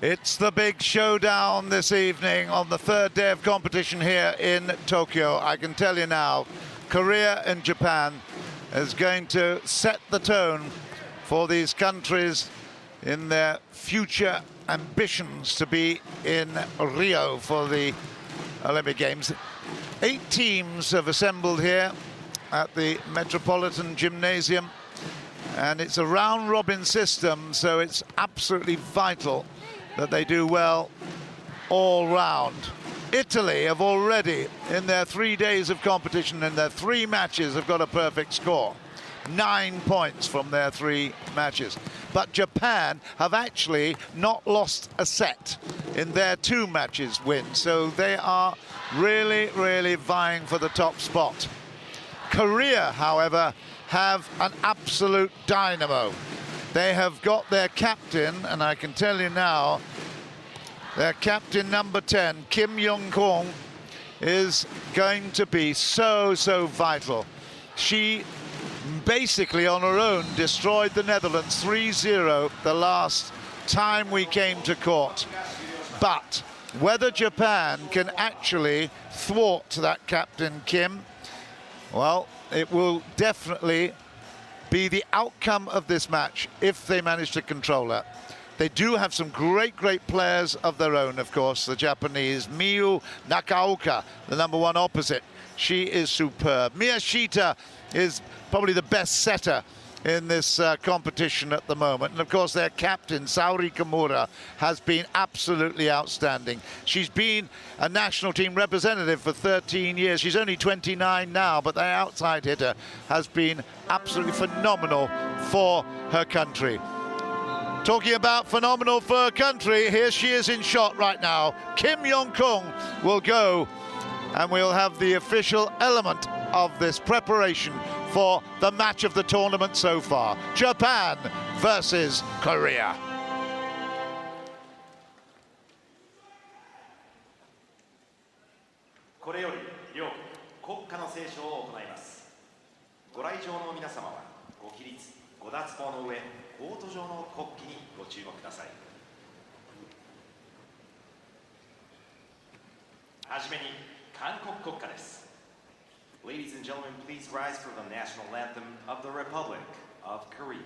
It's the big showdown this evening on the third day of competition here in Tokyo. I can tell you now, Korea and Japan is going to set the tone for these countries in their future ambitions to be in Rio for the Olympic Games. 8 teams have assembled here at the Metropolitan Gymnasium, and it's a round-robin system, so it's absolutely vital that they do well all round. Italy have already, in their 3 days of competition, in their 3 matches, have got a perfect score. 9 points from their 3 matches. But Japan have actually not lost a set in their 2 matches win, so they are really, really vying for the top spot. Korea, however, have an absolute dynamo. They have got their captain, and I can tell you now, their captain number 10, Kim Young-kong, is going to be so vital. She basically on her own destroyed the Netherlands 3-0 the last time we came to court. But whether Japan can actually thwart that captain Kim, well, it will definitely be the outcome of this match if they manage to control her. They do have some great players of their own, of course. The Japanese, Miyu Nakaoka, the number 1 opposite. She is superb. Miyashita is probably the best setter in this competition at the moment. And of course, their captain, Saori Kimura, has been absolutely outstanding. She's been a national team representative for 13 years. She's only 29 now, but their outside hitter has been absolutely phenomenal for her country. Talking about phenomenal for her country, here she is in shot right now. Kim Young-kong will go, and we'll have the official element of this preparation for the match of the tournament so far. Japan versus Korea. Ladies and gentlemen, please rise for the national anthem of the Republic of Korea.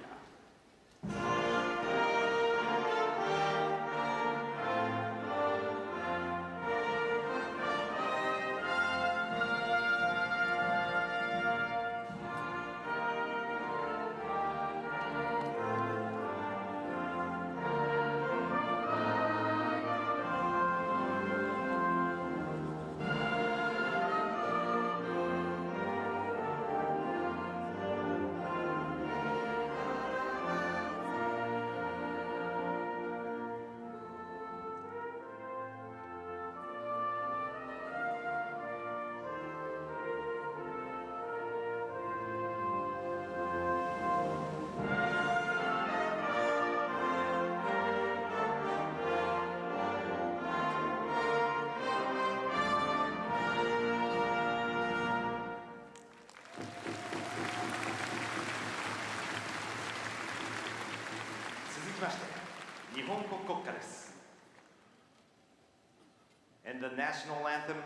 And the national anthem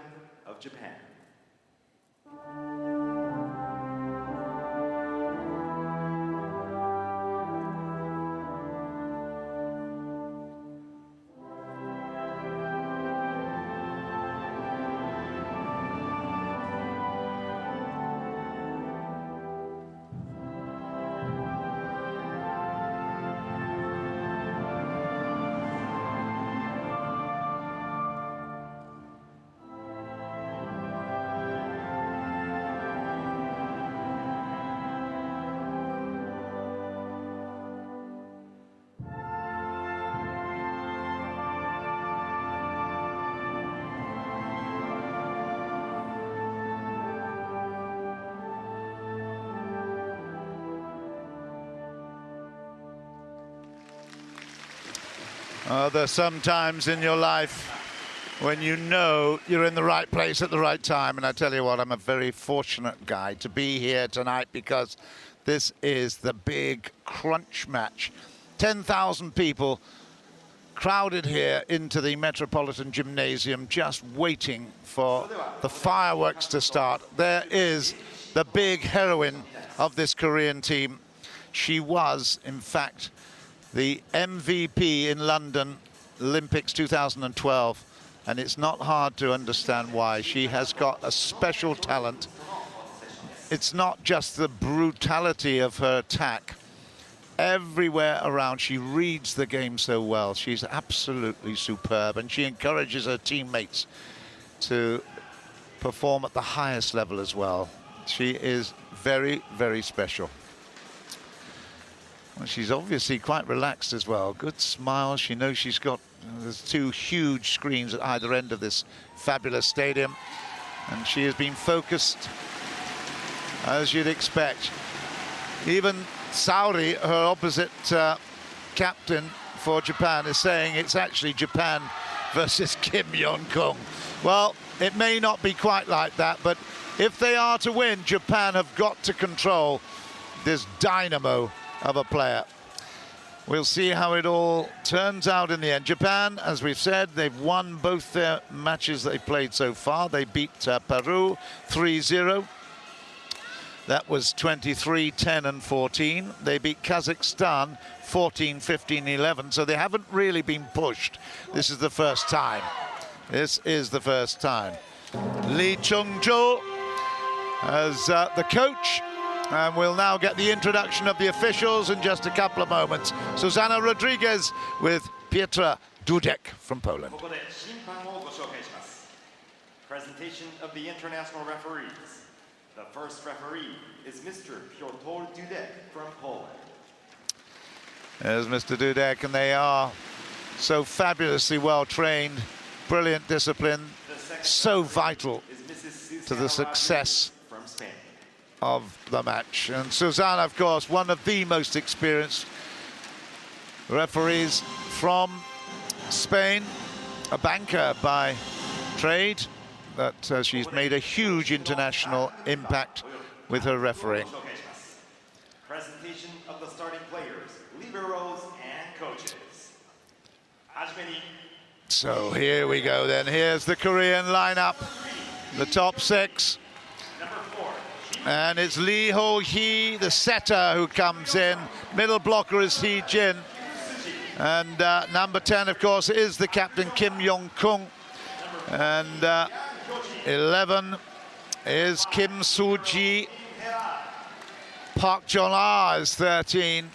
of Japan. There's some times in your life when you know you're in the right place at the right time, and I tell you what, I'm a very fortunate guy to be here tonight because this is the big crunch match. 10,000 people crowded here into the Metropolitan Gymnasium, just waiting for the fireworks to start. There is the big heroine of this Korean team. She was, in fact, the MVP in London Olympics 2012, and it's not hard to understand why. She has got a special talent. It's not just the brutality of her attack. Everywhere around, she reads the game so well. She's absolutely superb, and she encourages her teammates to perform at the highest level as well. She is very, very special. Well, she's obviously quite relaxed as well. Good smile. She knows she's got, there's two huge screens at either end of this fabulous stadium, and she has been focused as you'd expect. Even Saori, her opposite captain for Japan, is saying it's actually Japan versus Kim Yeon-kung. Well, it may not be quite like that, but if they are to win, Japan have got to control this dynamo of a player. We'll see how it all turns out in the end. Japan, as we've said, they've won both their matches they've played so far. They beat Peru 3-0. That was 23, 10 and 14. They beat Kazakhstan 14, 15, 11. So they haven't really been pushed. This is the first time. This is the first time. Lee Chung-jo as the coach. And we'll now get the introduction of the officials in just a couple of moments. Susana Rodriguez with Pietra Dudek from Poland. Presentation of the international referees. The first referee is Mr. Piotr Dudek from Poland. There's Mr. Dudek, and they are so fabulously well trained, brilliant discipline, so vital to the success of the match. And Susana, of course, one of the most experienced referees from Spain, a banker by trade, but she's made a huge international impact with her refereeing. Presentation of the starting players, liberos and coaches. So here we go then. Here's the Korean lineup, the top six. And it's Lee Ho-hee, the setter, who comes in. Middle blocker is Hee Jin. And number 10, of course, is the captain, Kim Yeon-kung. And 11 is Kim Soo-ji. Park Jong-ah is 13.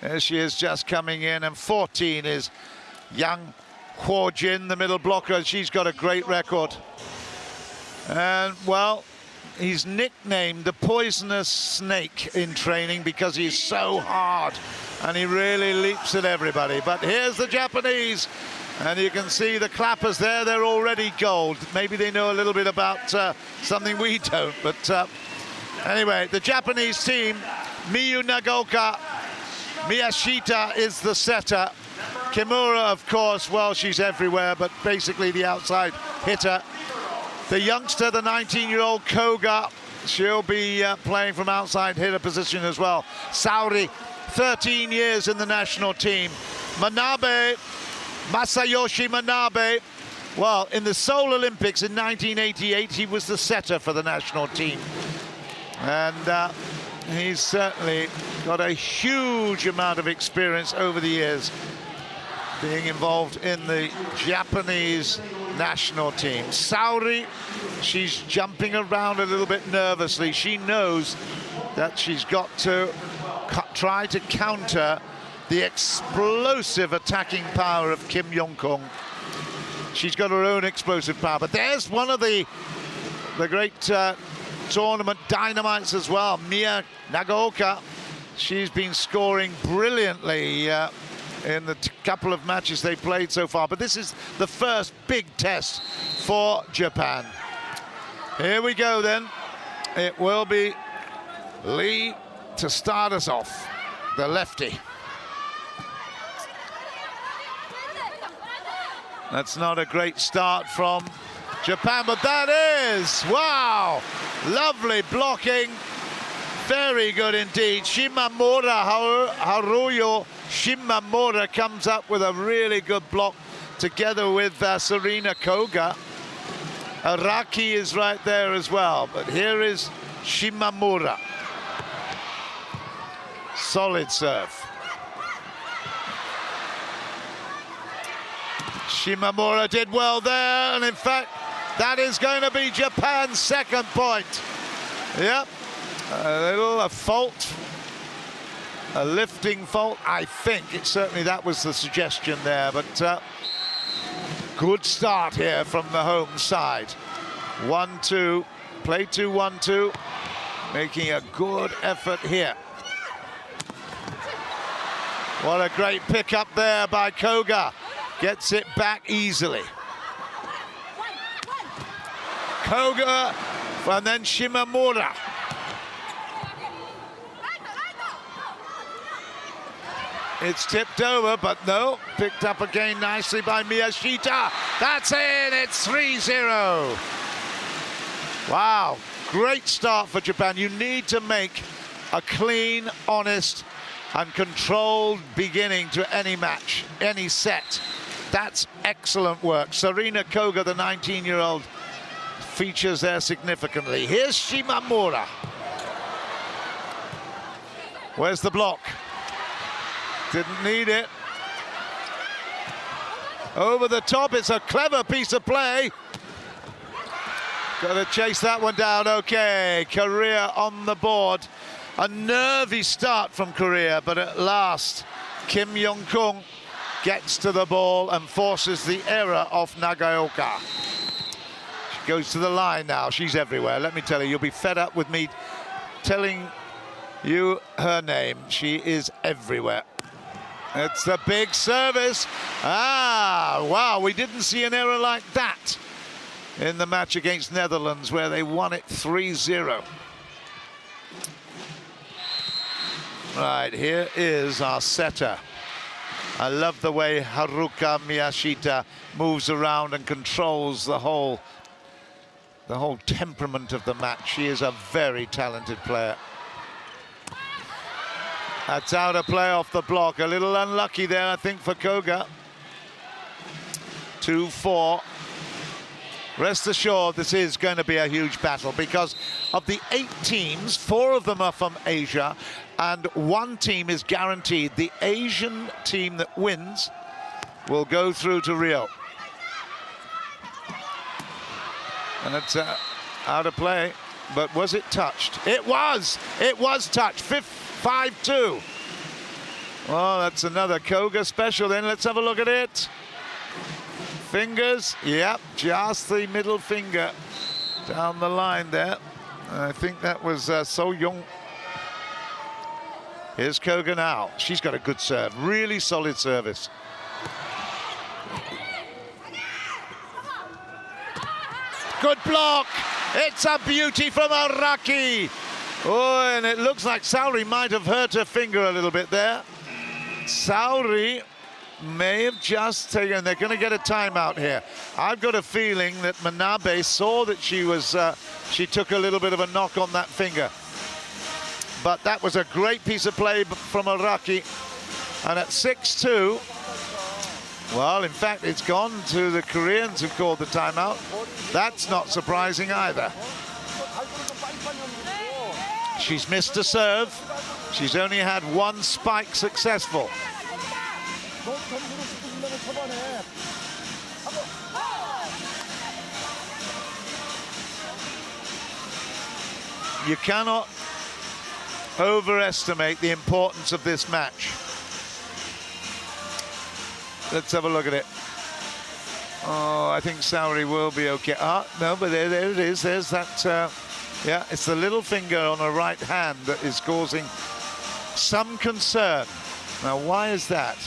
There she is just coming in. And 14 is Yang Hwo-jin, the middle blocker. She's got a great record. And, well, he's nicknamed the poisonous snake in training because he's so hard and he really leaps at everybody. But here's the Japanese, and you can see the clappers there. They're already gold. Maybe they know a little bit about something we don't, but anyway, the Japanese team, Miyu Nagaoka, Miyashita is the setter. Kimura, of course, well, she's everywhere, but basically the outside hitter. The youngster, the 19-year-old Koga, she'll be playing from outside hitter position as well. Saori, 13 years in the national team. Manabe, Masayoshi Manabe, well, in the Seoul Olympics in 1988, he was the setter for the national team. And he's certainly got a huge amount of experience over the years being involved in the Japanese national team. Saori, she's jumping around a little bit nervously. She knows that she's got to try to counter the explosive attacking power of Kim Yeon-kung. She's got her own explosive power, but there's one of the great tournament dynamites as well, Miyu Nagaoka. She's been scoring brilliantly in the couple of matches they've played so far, but this is the first big test for Japan. Here we go then. It will be Lee to start us off, the lefty. That's not a great start from Japan, but that is, wow, lovely blocking, very good indeed. Shimamura Haruyo Shimamura comes up with a really good block together with Serena Koga. Araki is right there as well, but here is Shimamura. Solid serve. Shimamura did well there, and in fact, that is going to be Japan's second point. Yep, a fault, a lifting fault, I think. Certainly that was the suggestion there, but good start here from the home side. 1-2, play 2-1-2, making a good effort here. What a great pickup there by Koga. Gets it back easily. Koga, and then Shimamura. It's tipped over, but no, picked up again nicely by Miyashita. That's in, it's 3-0. Wow, great start for Japan. You need to make a clean, honest, and controlled beginning to any match, any set. That's excellent work. Serena Koga, the 19-year-old, features there significantly. Here's Shimamura. Where's the block? Didn't need it. Over the top, it's a clever piece of play. Got to chase that one down. Okay, Korea on the board. A nervy start from Korea, but at last, Kim Yong-kung gets to the ball and forces the error off Nagaoka. She goes to the line now. She's everywhere. Let me tell you, you'll be fed up with me telling you her name. She is everywhere. It's a big service. Ah, wow, we didn't see an error like that in the match against Netherlands, where they won it 3-0. Right, here is our setter. I love the way Haruka Miyashita moves around and controls the whole temperament of the match. She is a very talented player. That's out of play off the block. A little unlucky there, I think, for Koga. 2-4. Rest assured, this is going to be a huge battle, because of the 8 teams, 4 of them are from Asia, and 1 team is guaranteed. The Asian team that wins will go through to Rio. And it's out of play, but was it touched? It was touched. 5-2. Well, that's another Koga special then. Let's have a look at it. Fingers, yep, just the middle finger down the line there. I think that was So Young. Here's Koga now. She's got a good serve, really solid service. Good block. It's a beauty from Araki. Oh, and it looks like Saori might have hurt her finger a little bit there. Saori may have just taken, they're going to get a timeout here. I've got a feeling that Manabe saw that she took a little bit of a knock on that finger. But that was a great piece of play from Araki. And at 6-2, well, in fact, it's gone to the Koreans who called the timeout. That's not surprising either. She's missed a serve. She's only had 1 spike successful. You cannot overestimate the importance of this match. Let's have a look at it. Oh, I think Saori will be okay. Ah, no, but there it is. There's that. Yeah, it's the little finger on her right hand that is causing some concern. Now, why is that?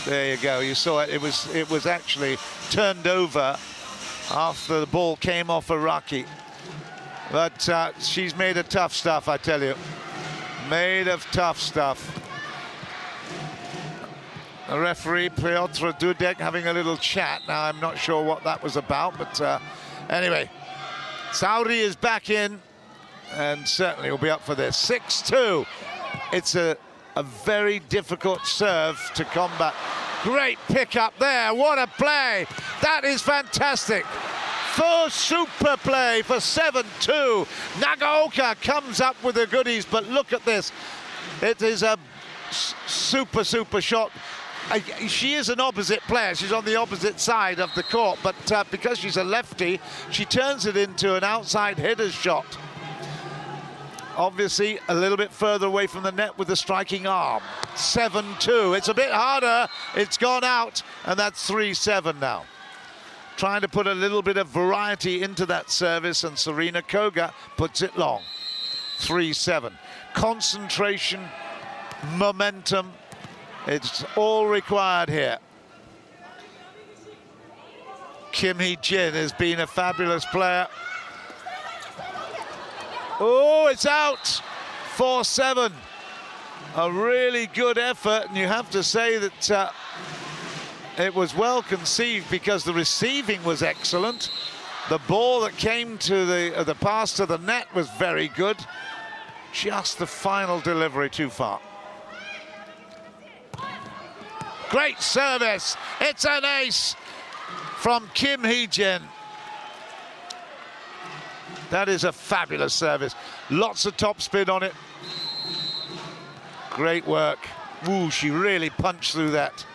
There you go. You saw it. It was actually turned over after the ball came off Araki. But she's made of tough stuff, I tell you. Made of tough stuff. The referee, Piotr Dudek, having a little chat. Now, I'm not sure what that was about, but anyway, Saori is back in. and certainly will be up for this. 6-2. It's a very difficult serve to combat. Great pick up there. What a play. That is fantastic. Full super play for 7-2. Nagaoka comes up with the goodies, but look at this. It is a super shot. She is an opposite player. She's on the opposite side of the court, but because she's a lefty, she turns it into an outside hitter's shot. Obviously, a little bit further away from the net with the striking arm. 7-2. It's a bit harder. It's gone out, and that's 3-7 now. Trying to put a little bit of variety into that service, and Serena Koga puts it long. 3-7. Concentration, momentum, it's all required here. Kim Hee-jin has been a fabulous player. Oh, it's out. 4-7. A really good effort, and you have to say that it was well conceived because the receiving was excellent. The ball that came to the pass to the net was very good. Just the final delivery too far. Great service. It's an ace from Kim Hee-jin. That is a fabulous service. Lots of topspin on it. Great work. Ooh, she really punched through that.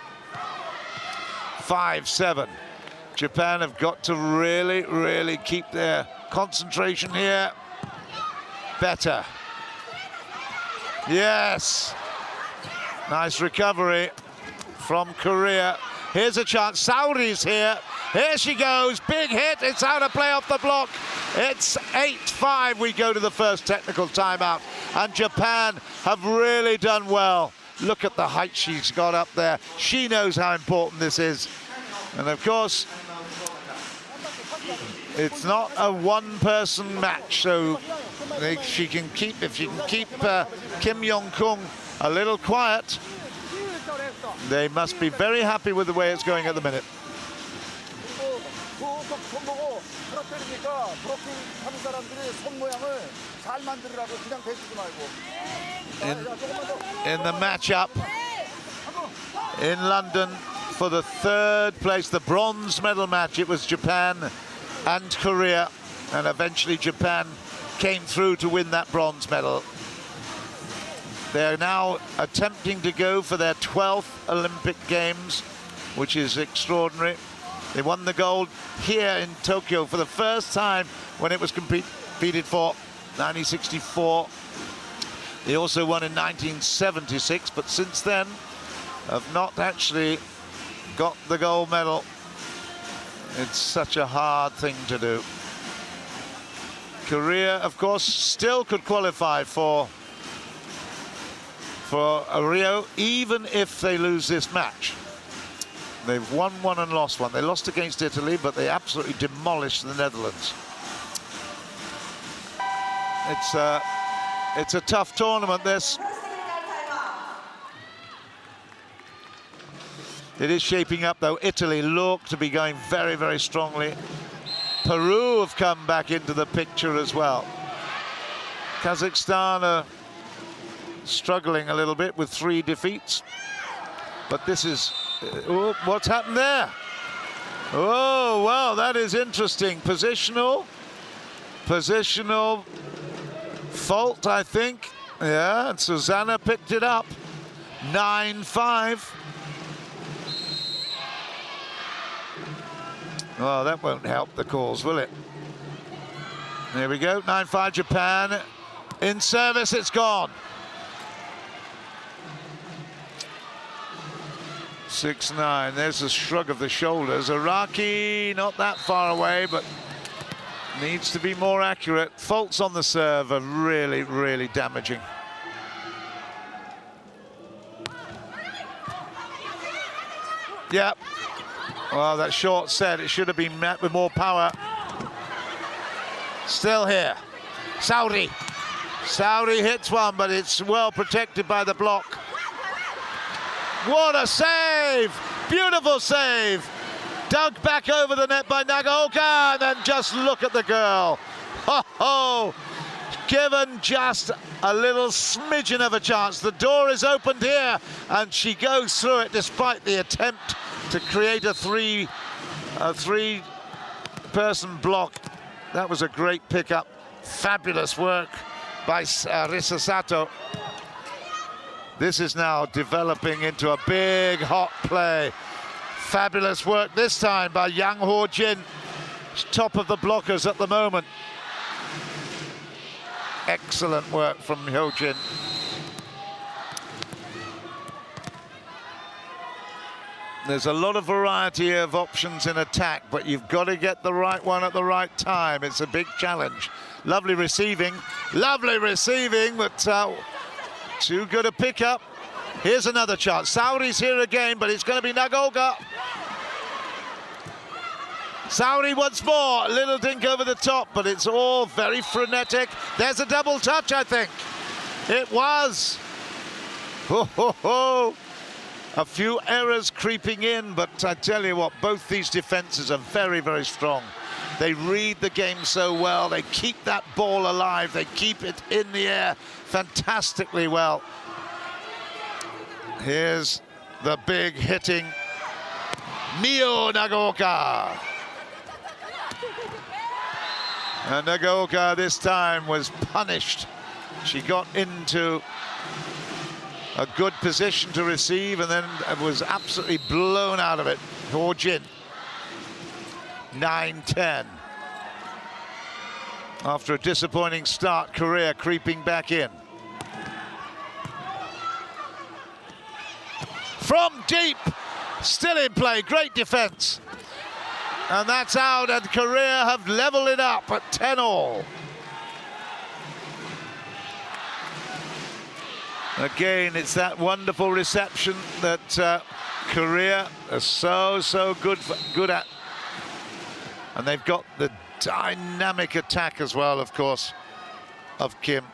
5-7. Japan have got to really keep their concentration here. Better. Yes. Nice recovery from Korea. Here's a chance. Saudi's here. Here she goes. Big hit. It's out of play off the block. It's 8-5. We go to the first technical timeout. And Japan have really done well. Look at the height she's got up there. She knows how important this is. And of course, it's not a one-person match, so if she can keep Kim Yong-kung a little quiet, they must be very happy with the way it's going at the minute. In the matchup in London for the third place, the bronze medal match, it was Japan and Korea, and eventually Japan came through to win that bronze medal. They're now attempting to go for their 12th Olympic Games, which is extraordinary. They won the gold here in Tokyo for the first time when it was competed for, 1964. They also won in 1976, but since then have not actually got the gold medal. It's such a hard thing to do. Korea, of course, still could qualify for a Rio, even if they lose this match. They've won one and lost one. They lost against Italy, but they absolutely demolished the Netherlands. It's a tough tournament, this. It is shaping up, though. Italy look to be going very strongly. Peru have come back into the picture as well. Kazakhstan are struggling a little bit with 3 defeats. But this is... oh, what's happened there? Oh, well, that is interesting. Positional fault, I think. Yeah, and Susanna picked it up. 9-5. Well, that won't help the cause, will it? There we go, 9-5 Japan. In service, it's gone. 6-9, there's a shrug of the shoulders. Araki, not that far away, but needs to be more accurate. Faults on the serve are really damaging. Yep. Well, that short set, it should have been met with more power. Still here. Saudi hits one, but it's well protected by the block. What a save! Beautiful save! Dug back over the net by Nagaoka, and then just look at the girl. Ho ho! given just a little smidgen of a chance. The door is opened here, and she goes through it despite the attempt to create a three-person block. That was a great pickup. Fabulous work by Risa Sato. This is now developing into a big hot play. Fabulous work this time by Yang Ho-jin. Top of the blockers at the moment. Excellent work from Ho-jin. There's a lot of variety of options in attack, but you've got to get the right one at the right time. It's a big challenge. Lovely receiving, but too good a pickup. Here's another chance. Sauri's here again, but it's going to be Nagaoka. Sauri once more, a little dink over the top, but it's all very frenetic. There's a double touch, I think. It was. Ho, ho, ho. A few errors creeping in, but I tell you what, both these defenses are very, very strong. They read the game so well. They keep that ball alive. They keep it in the air fantastically well. Here's the big hitting Mio Nagaoka. And Nagaoka this time was punished. She got into a good position to receive and then was absolutely blown out of it. Ho-jin, 9-10. After a disappointing start, Korea creeping back in. From deep, still in play, great defense. And that's out, and Korea have leveled it up at 10-all. Again, it's that wonderful reception that Korea are so good at. And they've got the dynamic attack as well, of course, of Kim.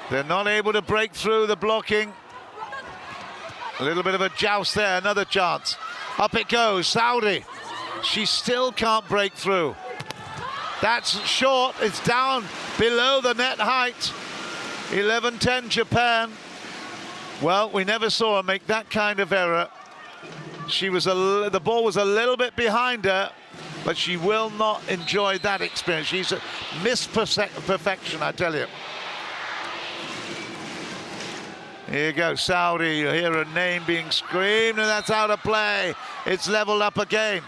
They're not able to break through the blocking. A little bit of a joust there, another chance. Up it goes, Saudi. She still can't break through. That's short, it's down below the net height. 11-10 Japan. Well, we never saw her make that kind of error. She was the ball was a little bit behind her, but she will not enjoy that experience. She's a perfection, I tell you. Here you go, Saudi. You hear her name being screamed, and that's out of play. It's leveled up again.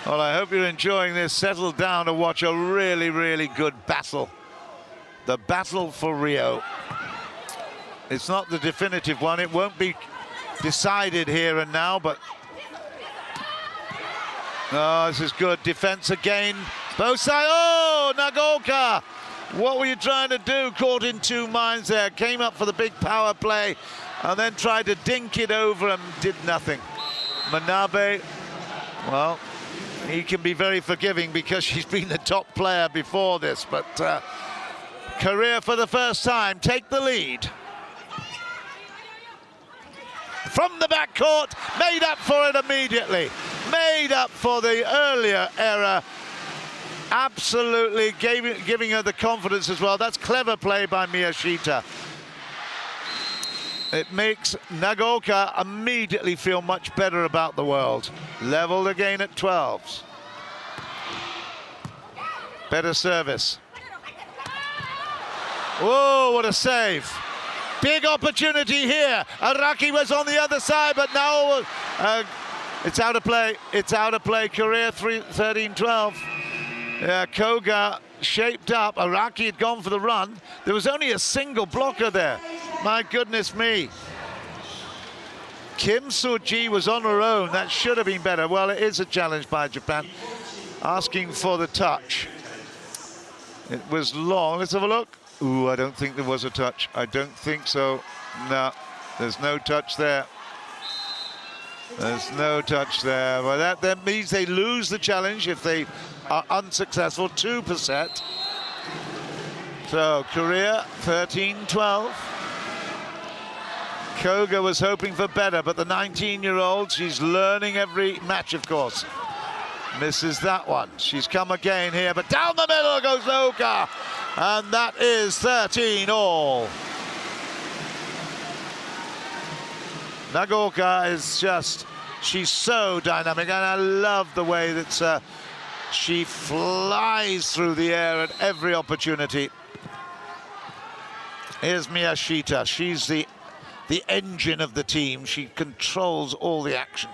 Well, I hope you're enjoying this. Settle down to watch a really, really good battle. The battle for Rio. It's not the definitive one. It won't be decided here and now, but... Oh, this is good. Defense again. Both sides. Oh, Nagaoka! What were you trying to do? Caught in two minds there. Came up for the big power play and then tried to dink it over and did nothing. Manabe, well, he can be very forgiving because she's been the top player before this, but Korea for the first time take the lead. From the backcourt, made up for it immediately. Made up for the earlier error. Absolutely giving her the confidence as well. That's clever play by Miyashita. It makes Nagaoka immediately feel much better about the world. Leveled again at 12s. Better service. Whoa, what a save. Big opportunity here. Araki was on the other side, but now it's out of play. It's out of play. Korea 13-12. Yeah, Koga shaped up. Araki had gone for the run. There was only a single blocker there. My goodness me. Kim Soo-ji was on her own. That should have been better. Well, it is a challenge by Japan. Asking for the touch. It was long. Let's have a look. Ooh, I don't think there was a touch. I don't think so. No, there's no touch there. There's no touch there. Well, that means they lose the challenge if they are unsuccessful. 2%. So Korea 13-12. Koga was hoping for better, but the 19-year-old, she's learning every match, of course. Misses that one. She's come again here, but down the middle goes Oka. And that is 13-all. Nagaoka is just, she's so dynamic, and I love the way that she flies through the air at every opportunity. Here's Miyashita. She's the engine of the team. She controls all the action.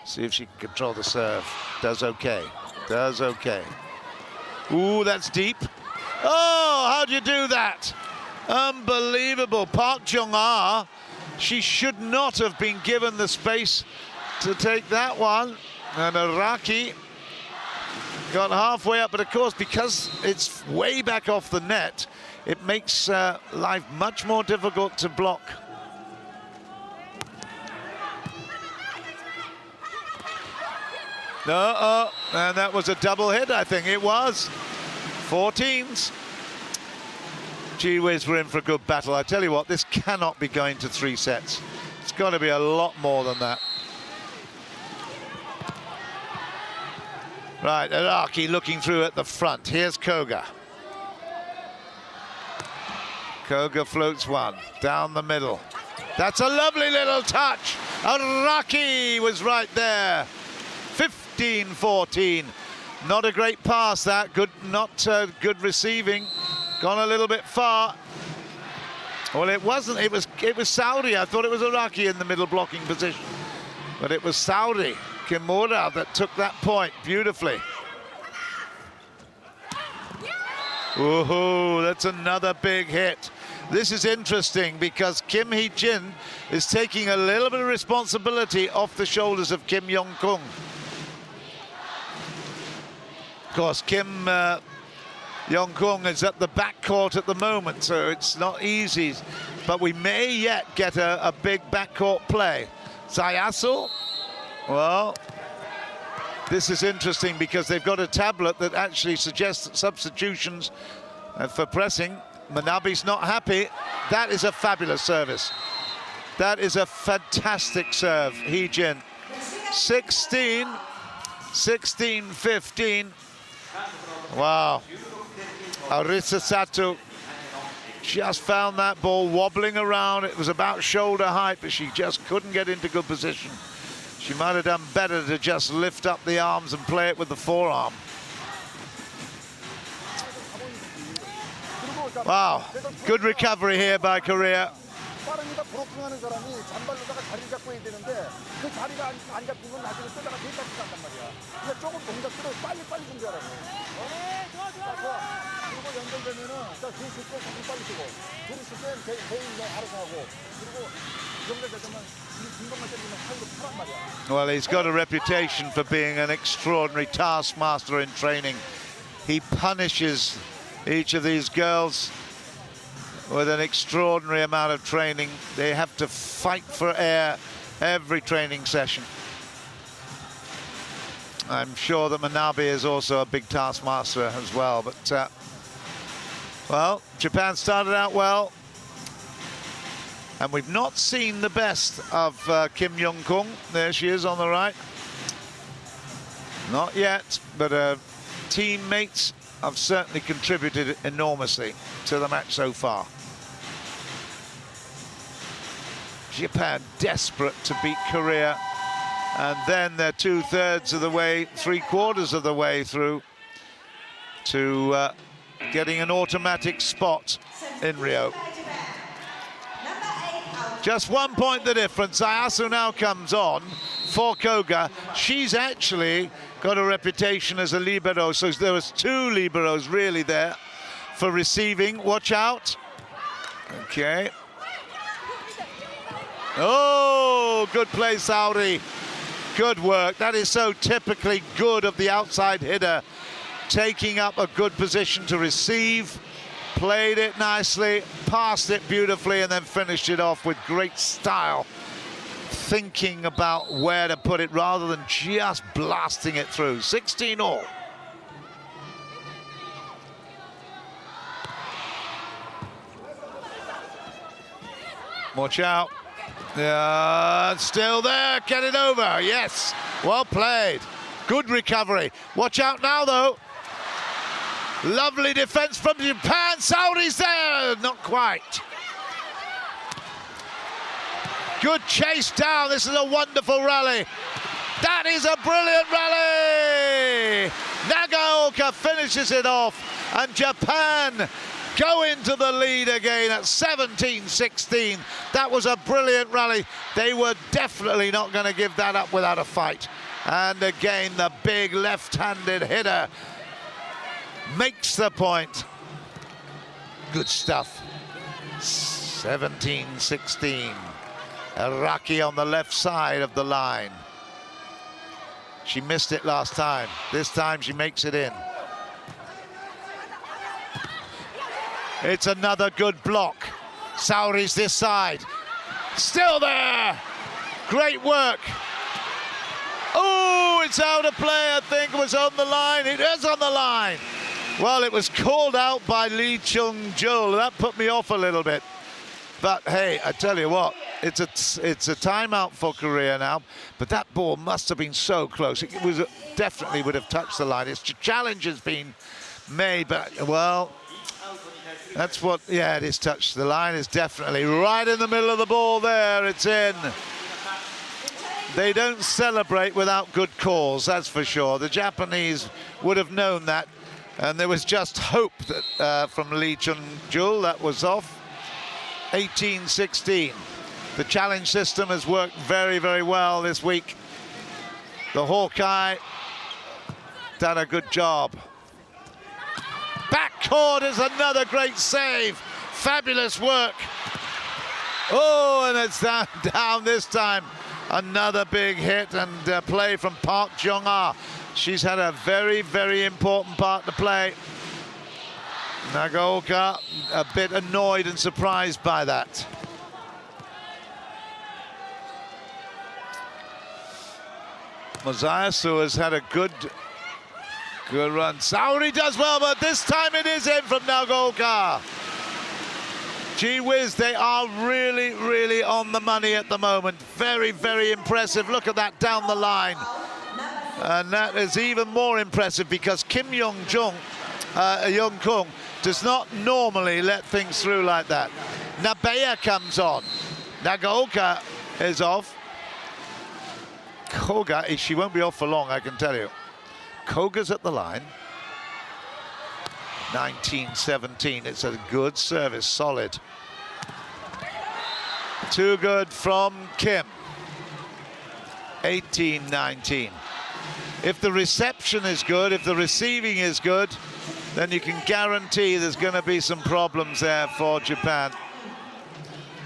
See if she can control the serve. Does okay. Does okay. Ooh, that's deep. Oh, how'd you do that? Unbelievable. Park Jong-ah, she should not have been given the space to take that one. And Araki got halfway up, but of course, because it's way back off the net, it makes life much more difficult to block. And that was a double hit, I think it was. 14s. Gee whiz, we're in for a good battle. I tell you what, this cannot be going to 3 sets. It's got to be a lot more than that. Right, Araki looking through at the front. Here's Koga. Koga floats one down the middle. That's a lovely little touch. Araki was right there. 15-14. Not a great pass, that. Good, not good receiving. Gone a little bit far. Well, it wasn't. It was Saudi. I thought it was Araki in the middle blocking position, but it was Saudi Kimura that took that point beautifully. Woohoo! That's another big hit. This is interesting because Kim Hee-jin is taking a little bit of responsibility off the shoulders of Kim Yong-kung. Of course, Kim Yong-kung is at the backcourt at the moment, so it's not easy. But we may yet get a big backcourt play. Sayasu, well, this is interesting because they've got a tablet that actually suggests substitutions for pressing. Manabe's not happy. That is a fabulous service. That is a fantastic serve, Hee-jin. 16-15. Wow. Arisa Sato just found that ball wobbling around. It was about shoulder height, but she just couldn't get into good position. She might have done better to just lift up the arms and play it with the forearm. Wow, good recovery here by Korea. Well, he's got a reputation for being an extraordinary taskmaster in training. He punishes each of these girls with an extraordinary amount of training. They have to fight for air every training session. I'm sure that Manabe is also a big taskmaster as well, but well, Japan started out well, and we've not seen the best of Kim Yong-kung. There she is on the right. Not yet, but teammates have certainly contributed enormously to the match so far. Japan desperate to beat Korea, and then they're 2/3 of the way, 3/4 of the way through to getting an automatic spot in Rio. Just 1 point the difference. Ayasu now comes on for Koga. She's actually got a reputation as a libero, so there was 2 liberos really there for receiving. Watch out. Okay. Oh, good play, Saudi. Good work. That is so typically good of the outside hitter, taking up a good position to receive. Played it nicely, passed it beautifully, and then finished it off with great style, thinking about where to put it rather than just blasting it through. 16-all. Watch out. Yeah, still there, get it over, yes. Well played, good recovery. Watch out now though. Lovely defense from Japan, Saori's there, not quite. Good chase down, this is a wonderful rally. That is a brilliant rally! Nagaoka finishes it off, and Japan go into the lead again at 17-16. That was a brilliant rally. They were definitely not going to give that up without a fight. And again, the big left-handed hitter makes the point. Good stuff. 17-16. Araki on the left side of the line. She missed it last time. This time she makes it in. It's another good block. Saori's this side. Still there. Great work. Oh, it's out of play. I think it was on the line. It is on the line. Well, it was called out by Lee Chung-jul. That put me off a little bit. But hey, I tell you what, it's a timeout for Korea now. But that ball must have been so close. It was definitely would have touched the line. Its challenge has been made, but well, that's what. Yeah, it is touched the line. It's definitely right in the middle of the ball. There, it's in. They don't celebrate without good calls, that's for sure. The Japanese would have known that, and there was just hope that from Lee Chung-jul that was off. 18-16. The challenge system has worked very, very well this week. The Hawkeye done a good job. Backcourt is another great save. Fabulous work. Oh, and it's down this time. Another big hit and play from Park Jong-ah. She's had a very, very important part to play. Nagaoka a bit annoyed and surprised by that. Masayasu has had a good run. Saori does well, but this time it is in from Nagaoka. Gee whiz, they are really, really on the money at the moment. Very, very impressive. Look at that down the line. And that is even more impressive because Kim Young-kung does not normally let things through like that. Nabeya comes on. Nagaoka is off. Koga, she won't be off for long, I can tell you. Koga's at the line. 19-17, it's a good service, solid. Too good from Kim. 18-19. If the reception is good, if the receiving is good, then you can guarantee there's going to be some problems there for Japan.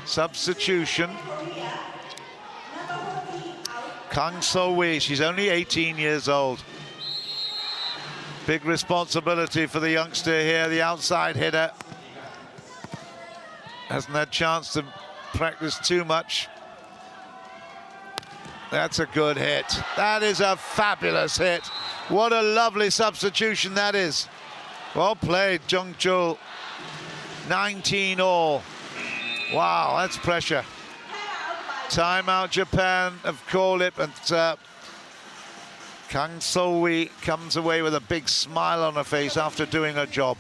Substitution. Kang So-wee, she's only 18 years old. Big responsibility for the youngster here, the outside hitter. Hasn't had a chance to practice too much. That's a good hit. That is a fabulous hit. What a lovely substitution that is. Well played, Jung-jul. 19 all. Wow, that's pressure. Timeout, Japan have called it, and Kang So-wee comes away with a big smile on her face after doing her job.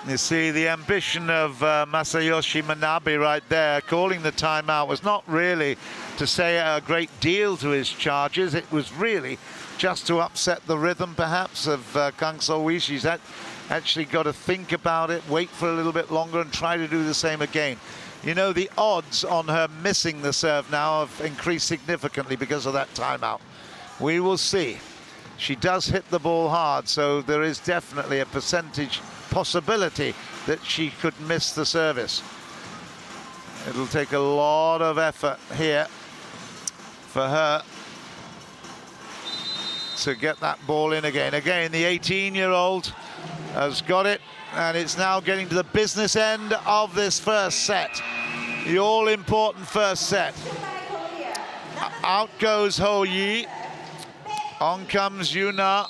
You see the ambition of Masayoshi Manabe right there, calling the timeout was not really to say a great deal to his charges. It was really just to upset the rhythm, perhaps, of Kang So-wee. She's actually got to think about it, wait for a little bit longer and try to do the same again. You know, the odds on her missing the serve now have increased significantly because of that timeout. We will see. She does hit the ball hard, so there is definitely a possibility that she could miss the service. It'll take a lot of effort here for her. to get that ball in again. Again, the 18-year-old has got it, and it's now getting to the business end of this first set. The all-important first set. Out goes Ho Yi. On comes Yuna.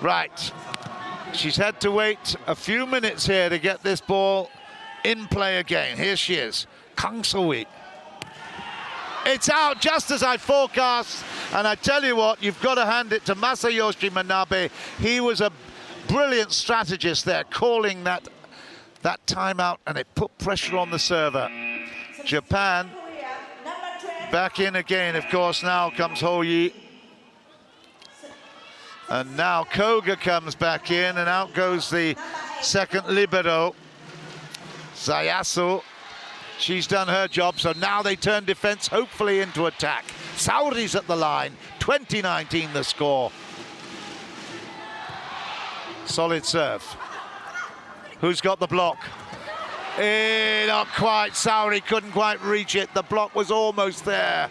Right. She's had to wait a few minutes here to get this ball in play again. Here she is. Kang So-wi. It's out just as I forecast, and I tell you what, you've got to hand it to Masayoshi Manabe. He was a brilliant strategist there, calling that timeout, and it put pressure on the server. Japan back in again, of course. Now comes Ho Yi. And now Koga comes back in, and out goes the second libero, Zayasu. She's done her job, so now they turn defense hopefully into attack. Sauri's at the line, 20-19 the score. Solid serve. Who's got the block? Not quite. Sauri couldn't quite reach it. The block was almost there.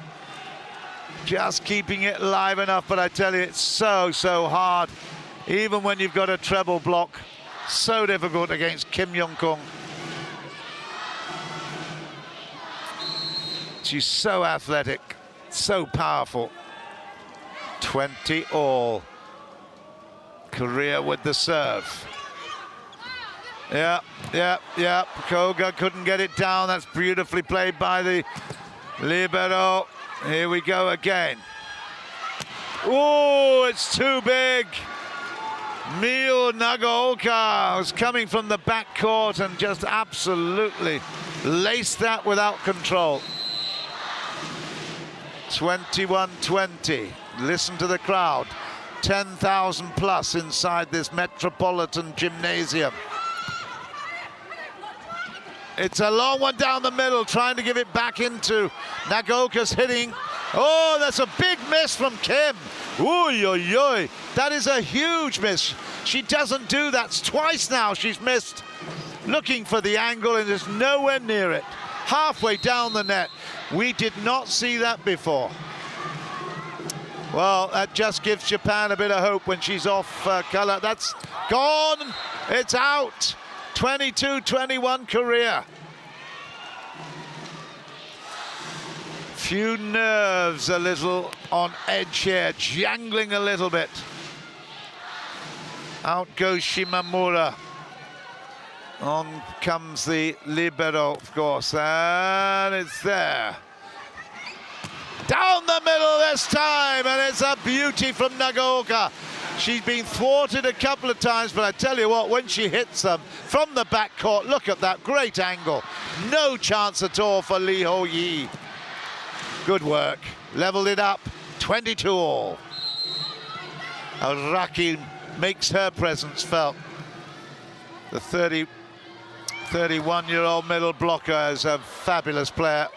Just keeping it live enough, but I tell you, it's so hard. Even when you've got a treble block, so difficult against Kim Young-kung. She's so athletic, so powerful. 20 all. Korea with the serve. Yeah. Koga couldn't get it down. That's beautifully played by the libero. Here we go again. Oh, it's too big. Miu Nagaoka was coming from the backcourt and just absolutely laced that without control. 21-20. Listen to the crowd. 10,000 plus inside this metropolitan gymnasium. It's a long one down the middle, trying to give it back into Nagaoka's hitting. Oh, that's a big miss from Kim. Oy, oy, oy. That is a huge miss. She doesn't do that. It's twice now she's missed. Looking for the angle and is nowhere near it. Halfway down the net. We did not see that before. Well, that just gives Japan a bit of hope when she's off color. That's gone. It's out. 22-21 Korea. Few nerves a little on edge here, jangling a little bit. Out goes Shimamura. On comes the libero, of course, and it's there. Down the middle this time, and it's a beauty from Nagaoka. She's been thwarted a couple of times, but I tell you what, when she hits them from the backcourt, look at that great angle. No chance at all for Lee Ho Yi. Good work. Leveled it up. 22 all. Araki makes her presence felt. The 31-year-old middle blocker is a fabulous player.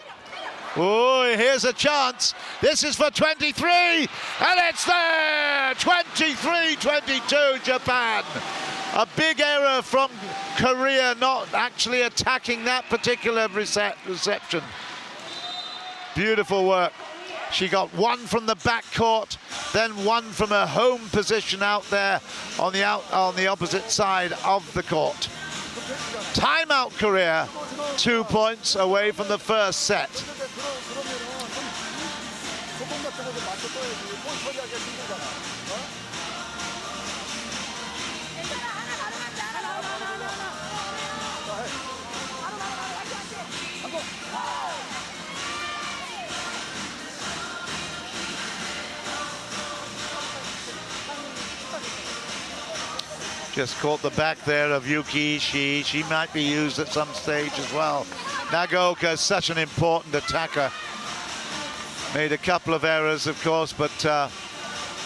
Oh, here's a chance. This is for 23, and it's there! 23-22 Japan. A big error from Korea, not actually attacking that particular reception. Beautiful work. She got one from the backcourt, then one from her home position out there on the opposite side of the court. Timeout Korea, 2 points away from the first set. Just caught the back there of Yuki Ishii. She might be used at some stage as well. Nagaoka is such an important attacker. Made a couple of errors, of course, but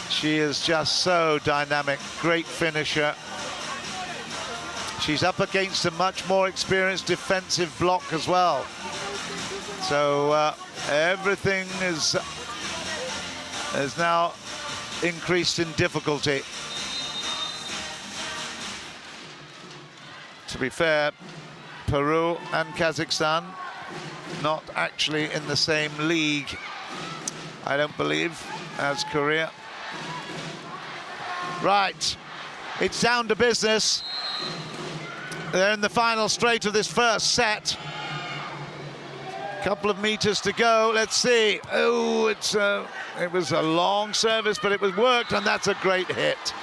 she is just so dynamic. Great finisher. She's up against a much more experienced defensive block as well. So everything is now increased in difficulty. To be fair, Peru and Kazakhstan not actually in the same league, I don't believe, as Korea. Right, it's down to business. They're in the final straight of this first set. Couple of meters to go. Let's see. Oh, it was a long service, but it was worked, and that's a great hit.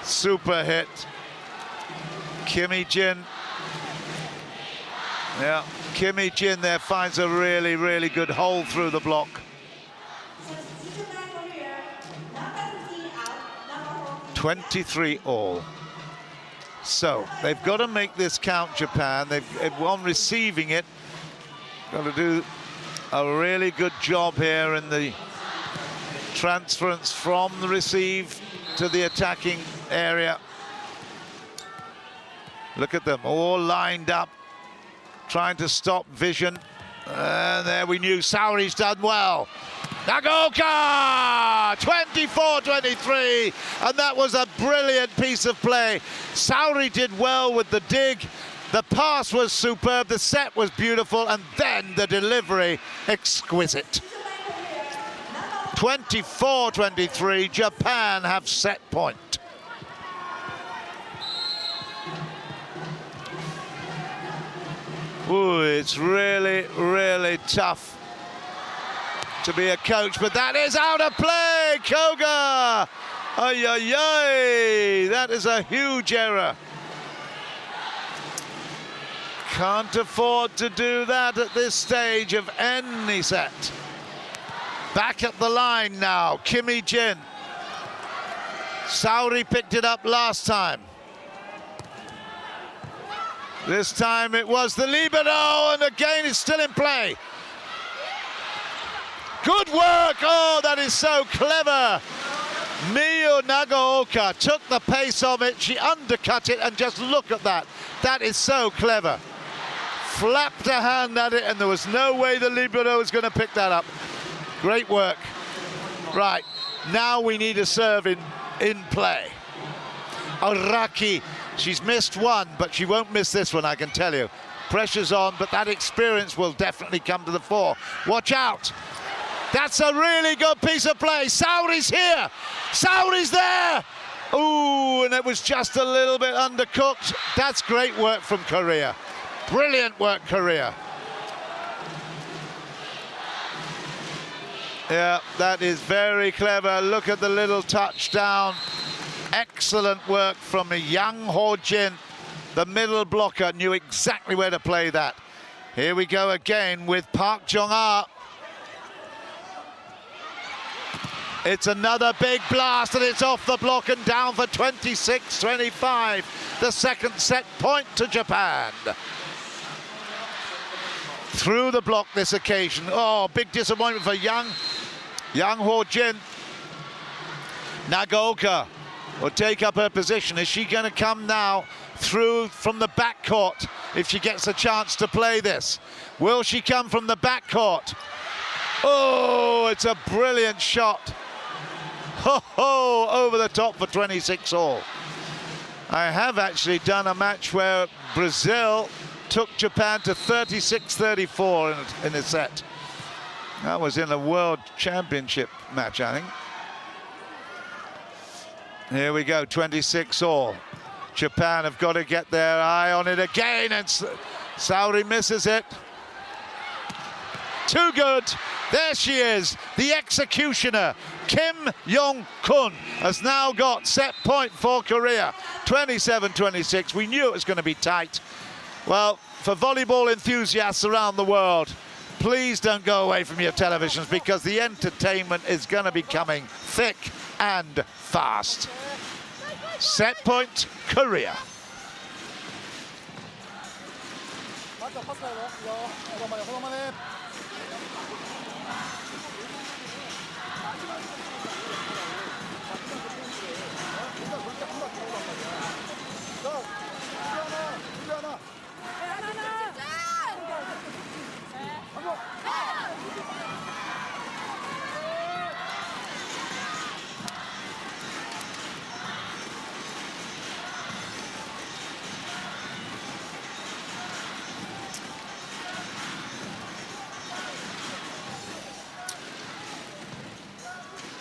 Super hit. Kimmy Jin. Yeah, Kimmy Jin there finds a really, really good hole through the block. 23 all. So they've got to make this count, Japan. They've on receiving it, got to do a really good job here in the transference from the receive to the attacking area. Look at them all lined up, trying to stop vision. And there we knew Saori's done well. Nagaoka, 24-23, and that was a brilliant piece of play. Saori did well with the dig. The pass was superb, the set was beautiful, and then the delivery exquisite. 24-23, Japan have set point. Ooh, it's really, really tough to be a coach, but that is out of play, Koga! Ay, ay, ay, that is a huge error. Can't afford to do that at this stage of any set. Back at the line now, Kimmy Jin. Saori picked it up last time. This time it was the libero, and again it's still in play. Good work! Oh, that is so clever. Miyu Nagaoka took the pace of it, she undercut it, and just look at that. That is so clever. Flapped a hand at it, and there was no way the libero was going to pick that up. Great work. Right, now we need a serve in play. Araki, she's missed one, but she won't miss this one, I can tell you. Pressure's on, but that experience will definitely come to the fore. Watch out. That's a really good piece of play. Saori's here. Saori's there. Ooh, and it was just a little bit undercooked. That's great work from Korea. Brilliant work, Korea. Yeah, that is very clever. Look at the little touchdown. Excellent work from Yang Ho-jin. The middle blocker knew exactly where to play that. Here we go again with Park Jong-ah. It's another big blast, and it's off the block and down for 26-25. The second set point to Japan. Through the block this occasion. Oh, big disappointment for Yang Ho-jin. Nagaoka will take up her position. Is she going to come now through from the backcourt if she gets a chance to play this? Will she come from the backcourt? Oh, it's a brilliant shot. Ho-ho, over the top for 26 all. I have actually done a match where Brazil took Japan to 36-34 in a set. That was in a World Championship match, I think. Here we go, 26 all. Japan have got to get their eye on it again, and Saori misses it. Too good. There she is, the executioner. Kim Yong-kun has now got set point for Korea. 27-26. We knew it was going to be tight. Well, for volleyball enthusiasts around the world, please don't go away from your televisions, because the entertainment is going to be coming thick and fast. Set point, Korea.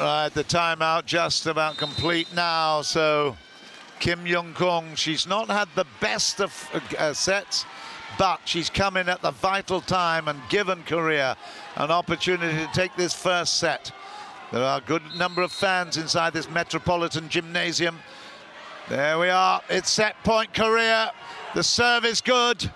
Right, the timeout just about complete now. So Kim Young-kong, she's not had the best of sets, but she's come in at the vital time and given Korea an opportunity to take this first set. There are a good number of fans inside this metropolitan gymnasium. There we are, it's set point Korea. The serve is good.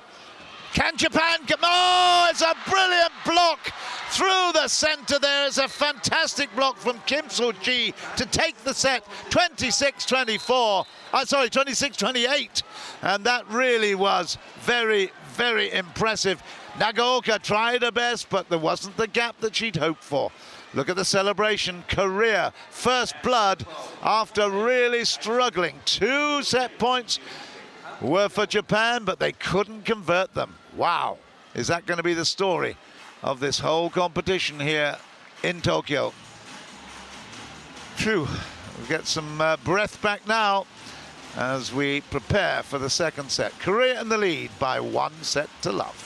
Can Japan come? Oh, it's a brilliant block through the center. There's a fantastic block from Kim Soo-ji to take the set 26-24. Sorry, 26-28. And that really was very, very impressive. Nagaoka tried her best, but there wasn't the gap that she'd hoped for. Look at the celebration. Korea, first blood after really struggling. 2 set points were for Japan, but they couldn't convert them. Wow, is that going to be the story of this whole competition here in Tokyo? Phew, we'll get some breath back now as we prepare for the second set. Korea in the lead by 1-0.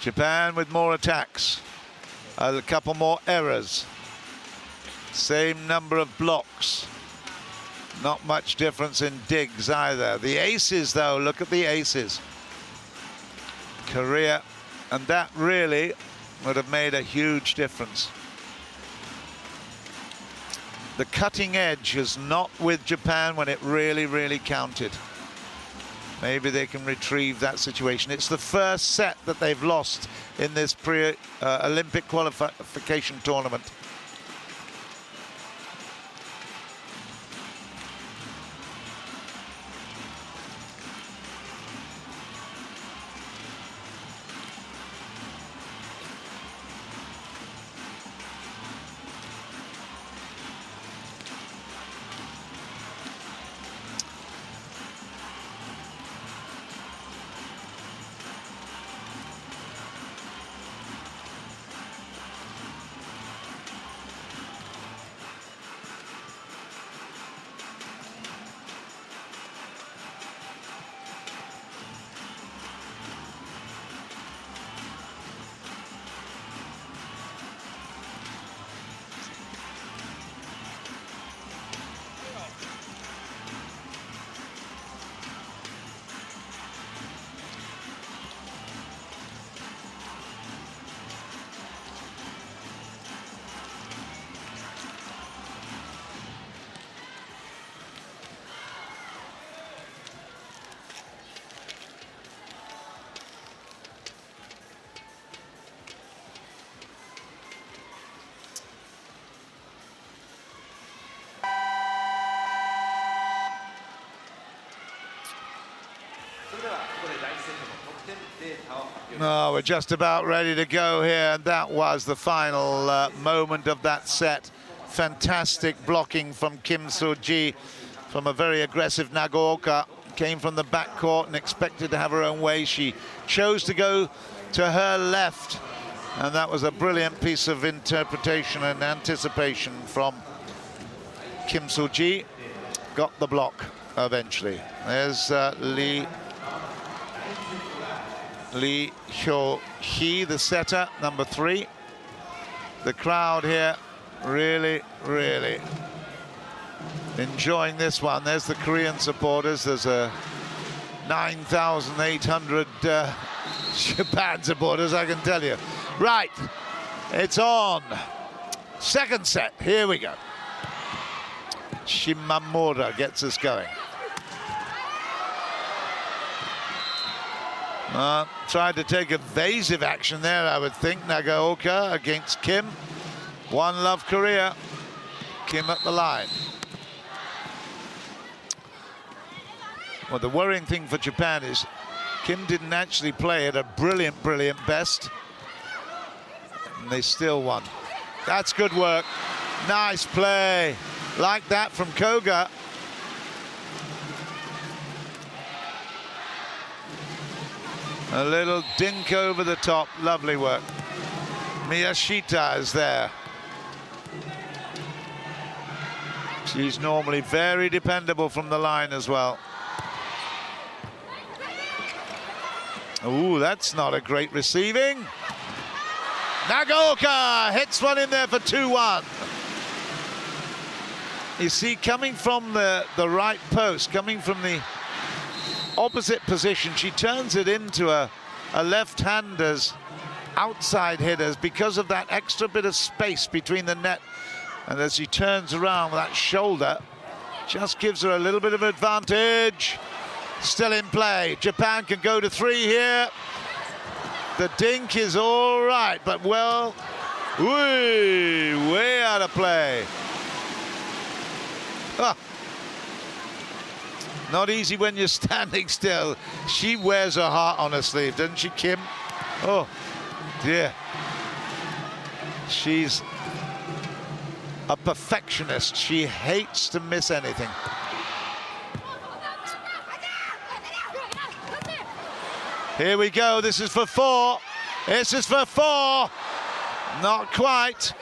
Japan with more attacks. A couple more errors. Same number of blocks. Not much difference in digs either. The aces, though, look at the aces. Korea, and that really would have made a huge difference. The cutting edge is not with Japan when it really, really counted. Maybe they can retrieve that situation. It's the first set that they've lost in this pre-Olympic qualification tournament. Oh, we're just about ready to go here, and that was the final moment of that set. Fantastic blocking from Kim Soo-ji from a very aggressive Nagaoka. Came from the backcourt and expected to have her own way. She chose to go to her left, and that was a brilliant piece of interpretation and anticipation from Kim Soo-ji. Got the block eventually. There's Lee Hyo-hee, the setter, number 3. The crowd here really, really enjoying this one. There's the Korean supporters. There's a 9,800 Japan supporters, I can tell you. Right, it's on. Second set, here we go. Shimamura gets us going. Tried to take evasive action there, I would think. Nagaoka against Kim. One love Korea. Kim at the line. Well, the worrying thing for Japan is Kim didn't actually play at a brilliant, brilliant best. And they still won. That's good work. Nice play. Like that from Koga. A little dink over the top. Lovely work. Miyashita is there. She's normally very dependable from the line as well. Ooh, that's not a great receiving. Nagaoka hits one in there for 2-1. You see, coming from the right post, coming from the opposite position, she turns it into a left-hander's outside hitters because of that extra bit of space between the net. And as she turns around with that shoulder, just gives her a little bit of advantage. Still in play. Japan can go to 3 here. The dink is all right, but well, way out of play. Ah. Not easy when you're standing still. She wears her heart on her sleeve, doesn't she, Kim? Oh, dear. She's a perfectionist. She hates to miss anything. Here we go. This is for 4. This is for 4. Not quite.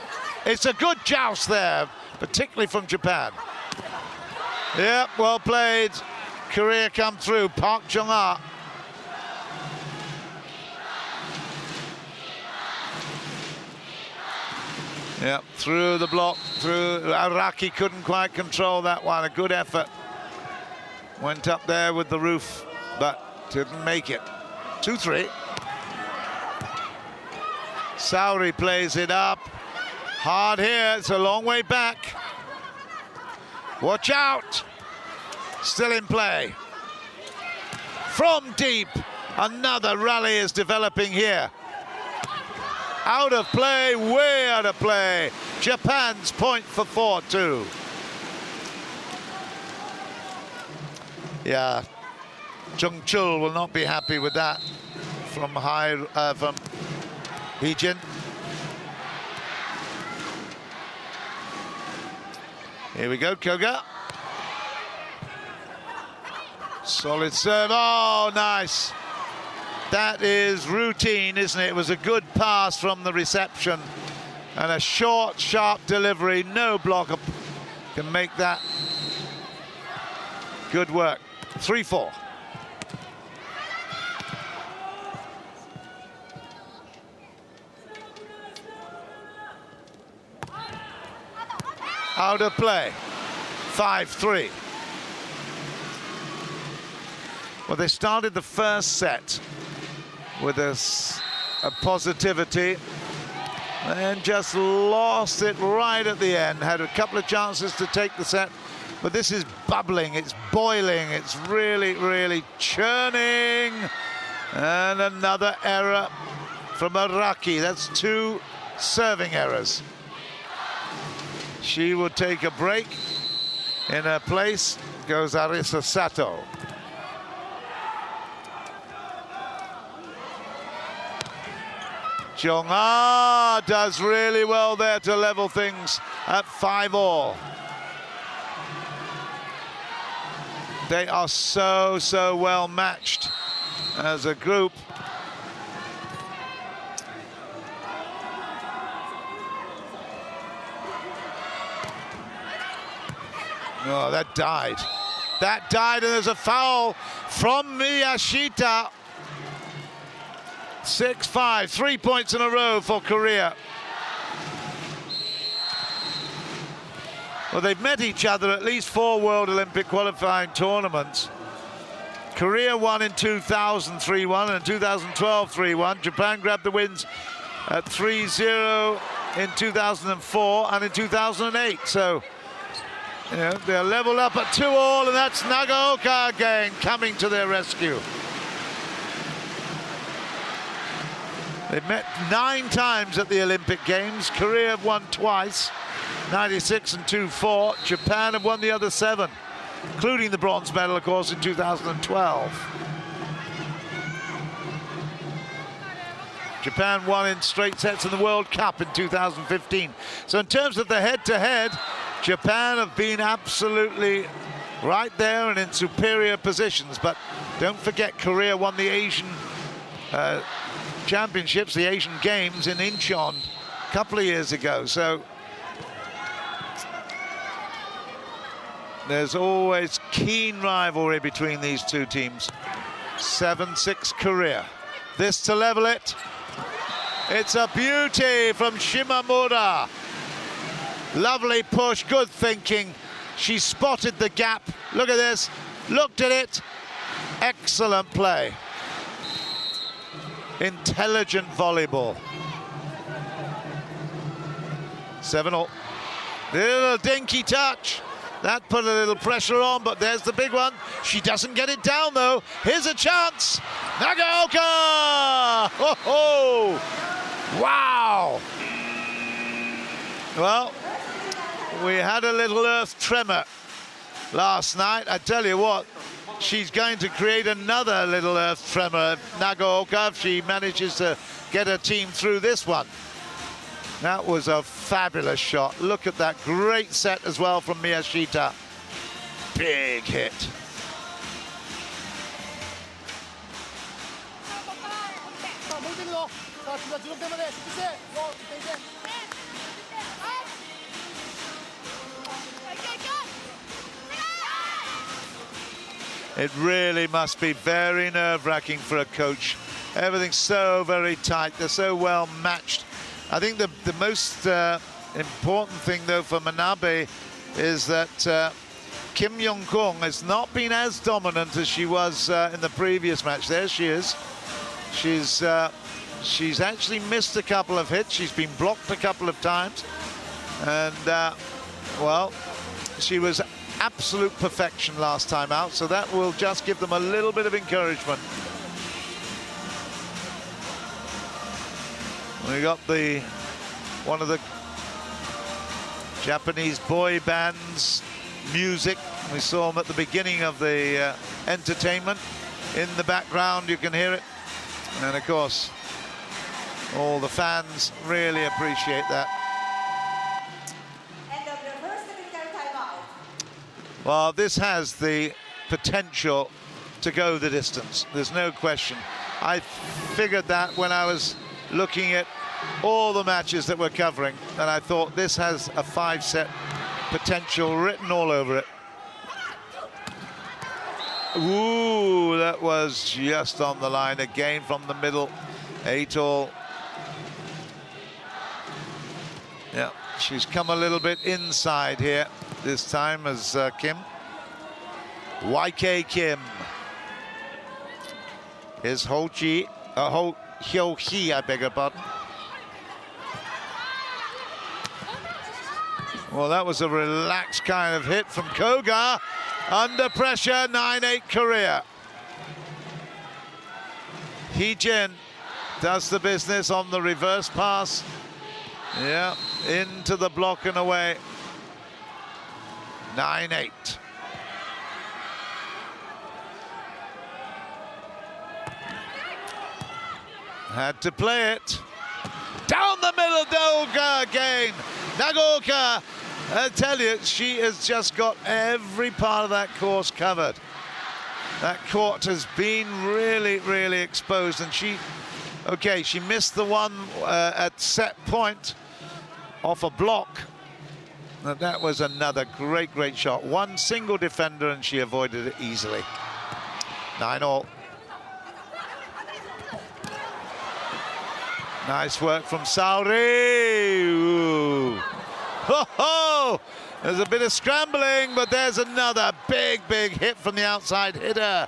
It's a good joust there, particularly from Japan. Yep, well played. Korea come through. Park Jong-ah. Yep, through the block, through. Araki couldn't quite control that one. A good effort. Went up there with the roof, but didn't make it. 2-3. Saori plays it up. Hard here, it's a long way back. Watch out. Still in play. From deep, another rally is developing here. Out of play, way out of play. Japan's point for 4-2. Yeah, Jung Chul will not be happy with that from Heejin. Here we go, Koga. Solid serve. Oh, nice. That is routine, isn't it? It was a good pass from the reception and a short, sharp delivery. No blocker can make that. Good work. 3-4. Out of play. 5-3. Well, they started the first set with a positivity and just lost it right at the end. Had a couple of chances to take the set, but this is bubbling, it's boiling, it's really, really churning. And another error from Araki. That's 2 serving errors. She will take a break. In her place goes Arisa Sato. Jong-ah does really well there to level things at 5-all. They are so well matched as a group. Oh, that died. That died, and there's a foul from Miyashita. 6-5, 3 points in a row for Korea. Well, they've met each other at least 4 World Olympic qualifying tournaments. Korea won in 2000 3-1 and in 2012 3-1. Japan grabbed the wins at 3-0 in 2004 and in 2008. So, you know, they're leveled up at 2-all, and that's Nagaoka again coming to their rescue. They've met 9 times at the Olympic Games. Korea have won twice, 96 and 2-4. Japan have won the other 7, including the bronze medal, of course, in 2012. Japan won in straight sets in the World Cup in 2015. So in terms of the head-to-head, Japan have been absolutely right there and in superior positions. But don't forget, Korea won the Asian Championships, the Asian Games in Incheon a couple of years ago. So there's always keen rivalry between these two teams. 7-6 Korea. this to level it. It's a beauty from Shimamura. Lovely push, good thinking. She spotted the gap. Look at this, looked at it. Excellent play. Intelligent volleyball. 7-all. Little dinky touch. That put a little pressure on, but there's the big one. She doesn't get it down, though. Here's a chance. Nagaoka! Oh, wow! Well, we had a little earth tremor last night. I tell you what, she's going to create another little earth tremor, Nagaoka, if she manages to get her team through this one. That was a fabulous shot. Look at that great set as well from Miyashita. Big hit. It really must be very nerve-wracking for a coach. Everything's so very tight. They're so well matched. I think the most important thing, though, for Manabe is that Kim Yong-kung has not been as dominant as she was in the previous match. There she is. She's actually missed a couple of hits. She's been blocked a couple of times. And, well, she was absolute perfection last time out, so that will just give them a little bit of encouragement. We got one of the Japanese boy bands music. We saw them at the beginning of the entertainment. In the background, you can hear it. And of course, all the fans really appreciate that. End of the first technical timeout. Well, this has the potential to go the distance. There's no question. I figured that when I was looking at all the matches that we're covering, and I thought this has a 5-set potential written all over it. Ooh, that was just on the line again from the middle. 8-all. Yeah, she's come a little bit inside here this time as Kim. YK Kim. Here's Hyo-hee, I beg your pardon. Well, that was a relaxed kind of hit from Koga. Under pressure, 9-8 Korea. Hee-jin does the business on the reverse pass. Yeah, into the block and away. 9-8. Had to play it. Down the middle, Doga again. Nagaoka, I tell you, she has just got every part of that course covered. That court has been really, really exposed, and she missed the one at set point off a block. And that was another great shot. One single defender, and she avoided it easily. 9-all. Nice work from Saori. Ooh. Ho ho! There's a bit of scrambling, but there's another big hit from the outside hitter.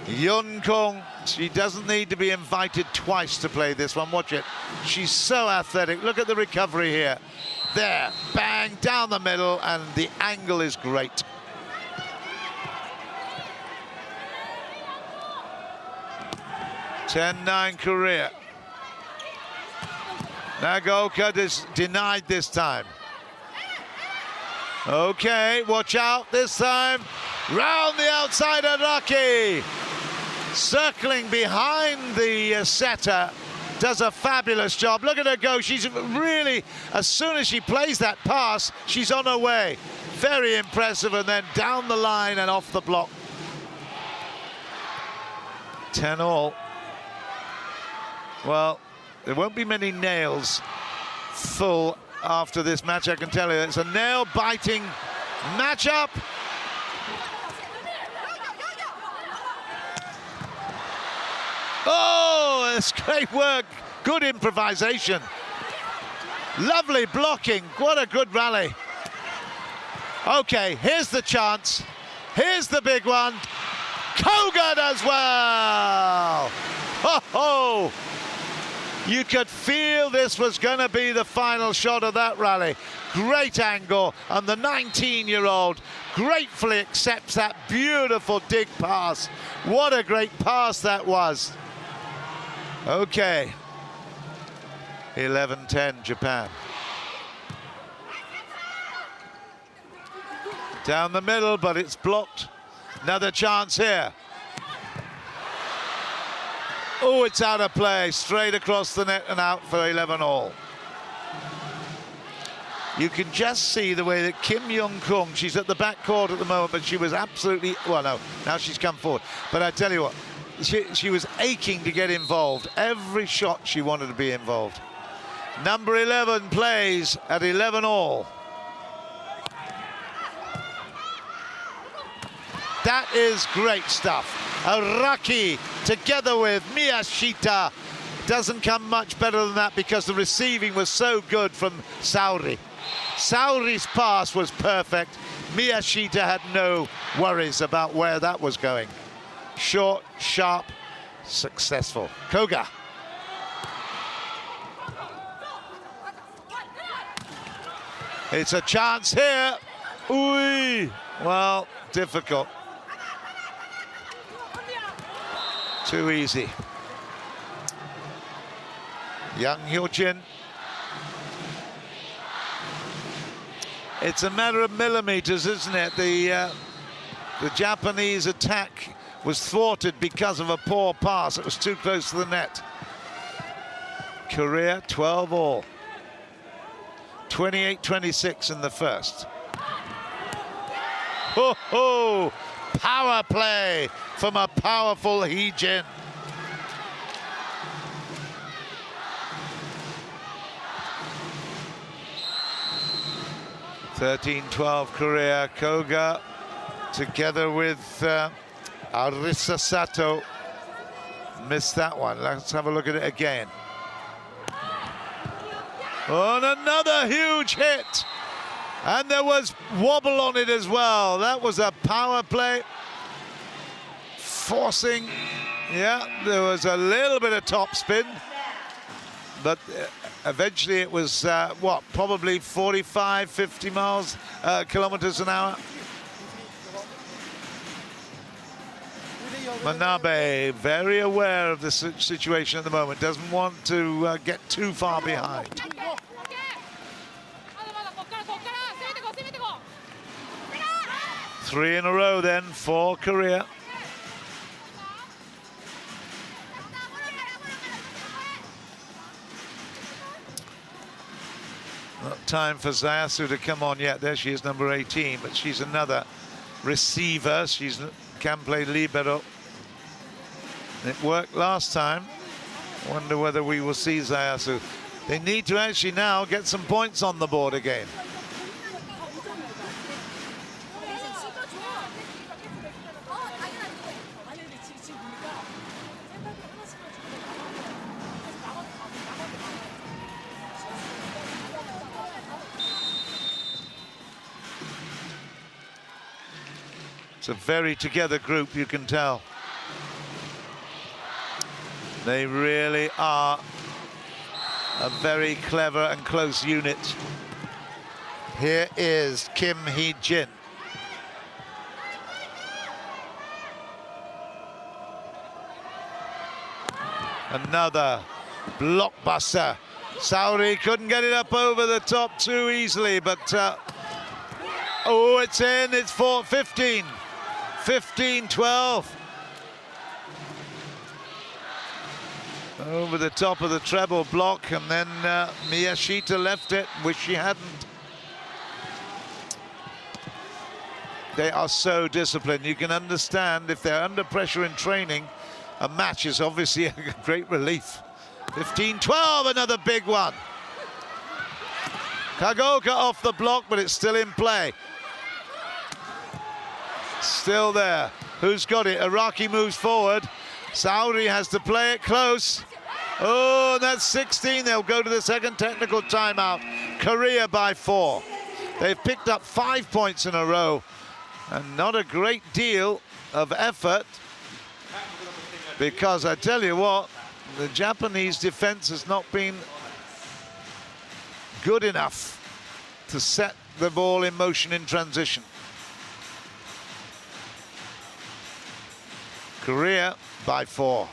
Yun-kung, she doesn't need to be invited twice to play this one. Watch it. She's so athletic. Look at the recovery here. There, bang, down the middle, and the angle is great. (10-9) Korea. Nagaoka is denied this time. Okay, watch out this time. Round the outside, Araki. Circling behind the setter. Does a fabulous job. Look at her go. She's really, as soon as she plays that pass, she's on her way. Very impressive, and then down the line and off the block. 10-all. Well, there won't be many nails full after this match, I can tell you. It's a nail-biting matchup. Oh, Oh, it's great work. Good improvisation. Lovely blocking. What a good rally. Okay, here's the chance. Here's the big one. Koga does well. Ho ho. You could feel this was going to be the final shot of that rally. Great angle, and the 19-year-old gratefully accepts that beautiful dig pass. What a great pass that was. Okay. 11-10 Japan. Down the middle, but it's blocked. Another chance here. Oh, it's out of play. Straight across the net and out for 11-all. You can just see the way that Kim Young-kung, she's at the back court at the moment, but she was absolutely, well, no, now she's come forward. But I tell you what, she was aching to get involved. Every shot she wanted to be involved. Number 11 plays at 11-all. That is great stuff. Araki together with Miyashita. Doesn't come much better than that because the receiving was so good from Saori. Saori's pass was perfect. Miyashita had no worries about where that was going. Short, sharp, successful. Koga. It's a chance here. Ooh, well, difficult. Too easy. Yang Hyojin. It's a matter of millimeters, isn't it? The Japanese attack was thwarted because of a poor pass. It was too close to the net. Korea 12-all. 28-26 in the first. Ho ho! Power play from a powerful Hee-jin. (13-12) Korea. Koga together with Arisa Sato missed that one. Let's have a look at it again. Oh, and another huge hit. And there was wobble on it as well. That was a power play. Forcing. Yeah, there was a little bit of top spin. But eventually it was, what, probably 45, 50 kilometers an hour. Manabe, very aware of the situation at the moment. Doesn't want to get too far behind. 3 in a row then for Korea. Not time for Zayasu to come on yet. There she is, number 18, but she's another receiver. She can play libero. It worked last time. Wonder whether we will see Zayasu. They need to actually now get some points on the board again. It's a very together group, you can tell. They really are a very clever and close unit. Here is Kim Hee-jin. Another blockbuster. Saori couldn't get it up over the top too easily, but oh, it's in. It's 15. 15-12. Over the top of the treble block, and then Miyashita left it. Wish she hadn't. They are so disciplined. You can understand if they're under pressure in training, a match is obviously a great relief. 15-12, another big one. Kagoka off the block, but it's still in play. Still there. Who's got it? Araki moves forward. Saori has to play it close. Oh, that's 16. They'll go to the second technical timeout. Korea by 4. They've picked up 5 points in a row, and not a great deal of effort, because I tell you what, the Japanese defense has not been good enough to set the ball in motion in transition. Korea by 4.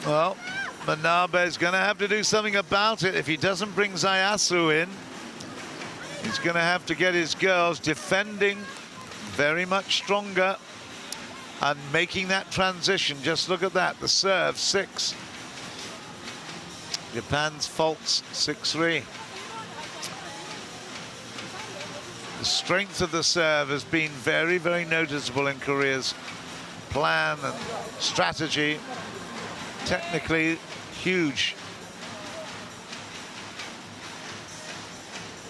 Well, Manabe's going to have to do something about it. If he doesn't bring Zayasu in, he's going to have to get his girls defending very much stronger and making that transition. Just look at that, the serve, 6. Japan's faults, 6-3. The strength of the serve has been very, very noticeable in Korea's plan and strategy. Technically huge.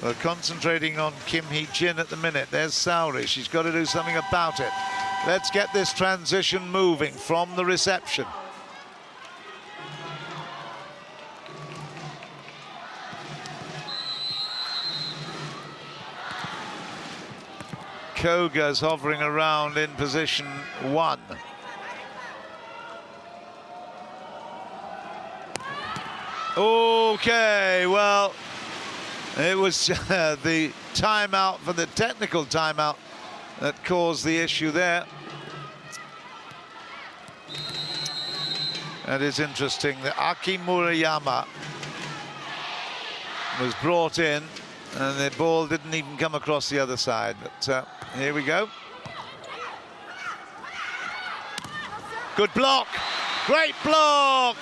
We're concentrating on Kim Hee-jin at the minute. There's Saori. She's got to do something about it. Let's get this transition moving from the reception. Koga's hovering around in position 1. Okay, well, it was the timeout for the technical timeout that caused the issue there. That is interesting. The Aki Murayama was brought in, and the ball didn't even come across the other side. But here we go. Good block. Great block.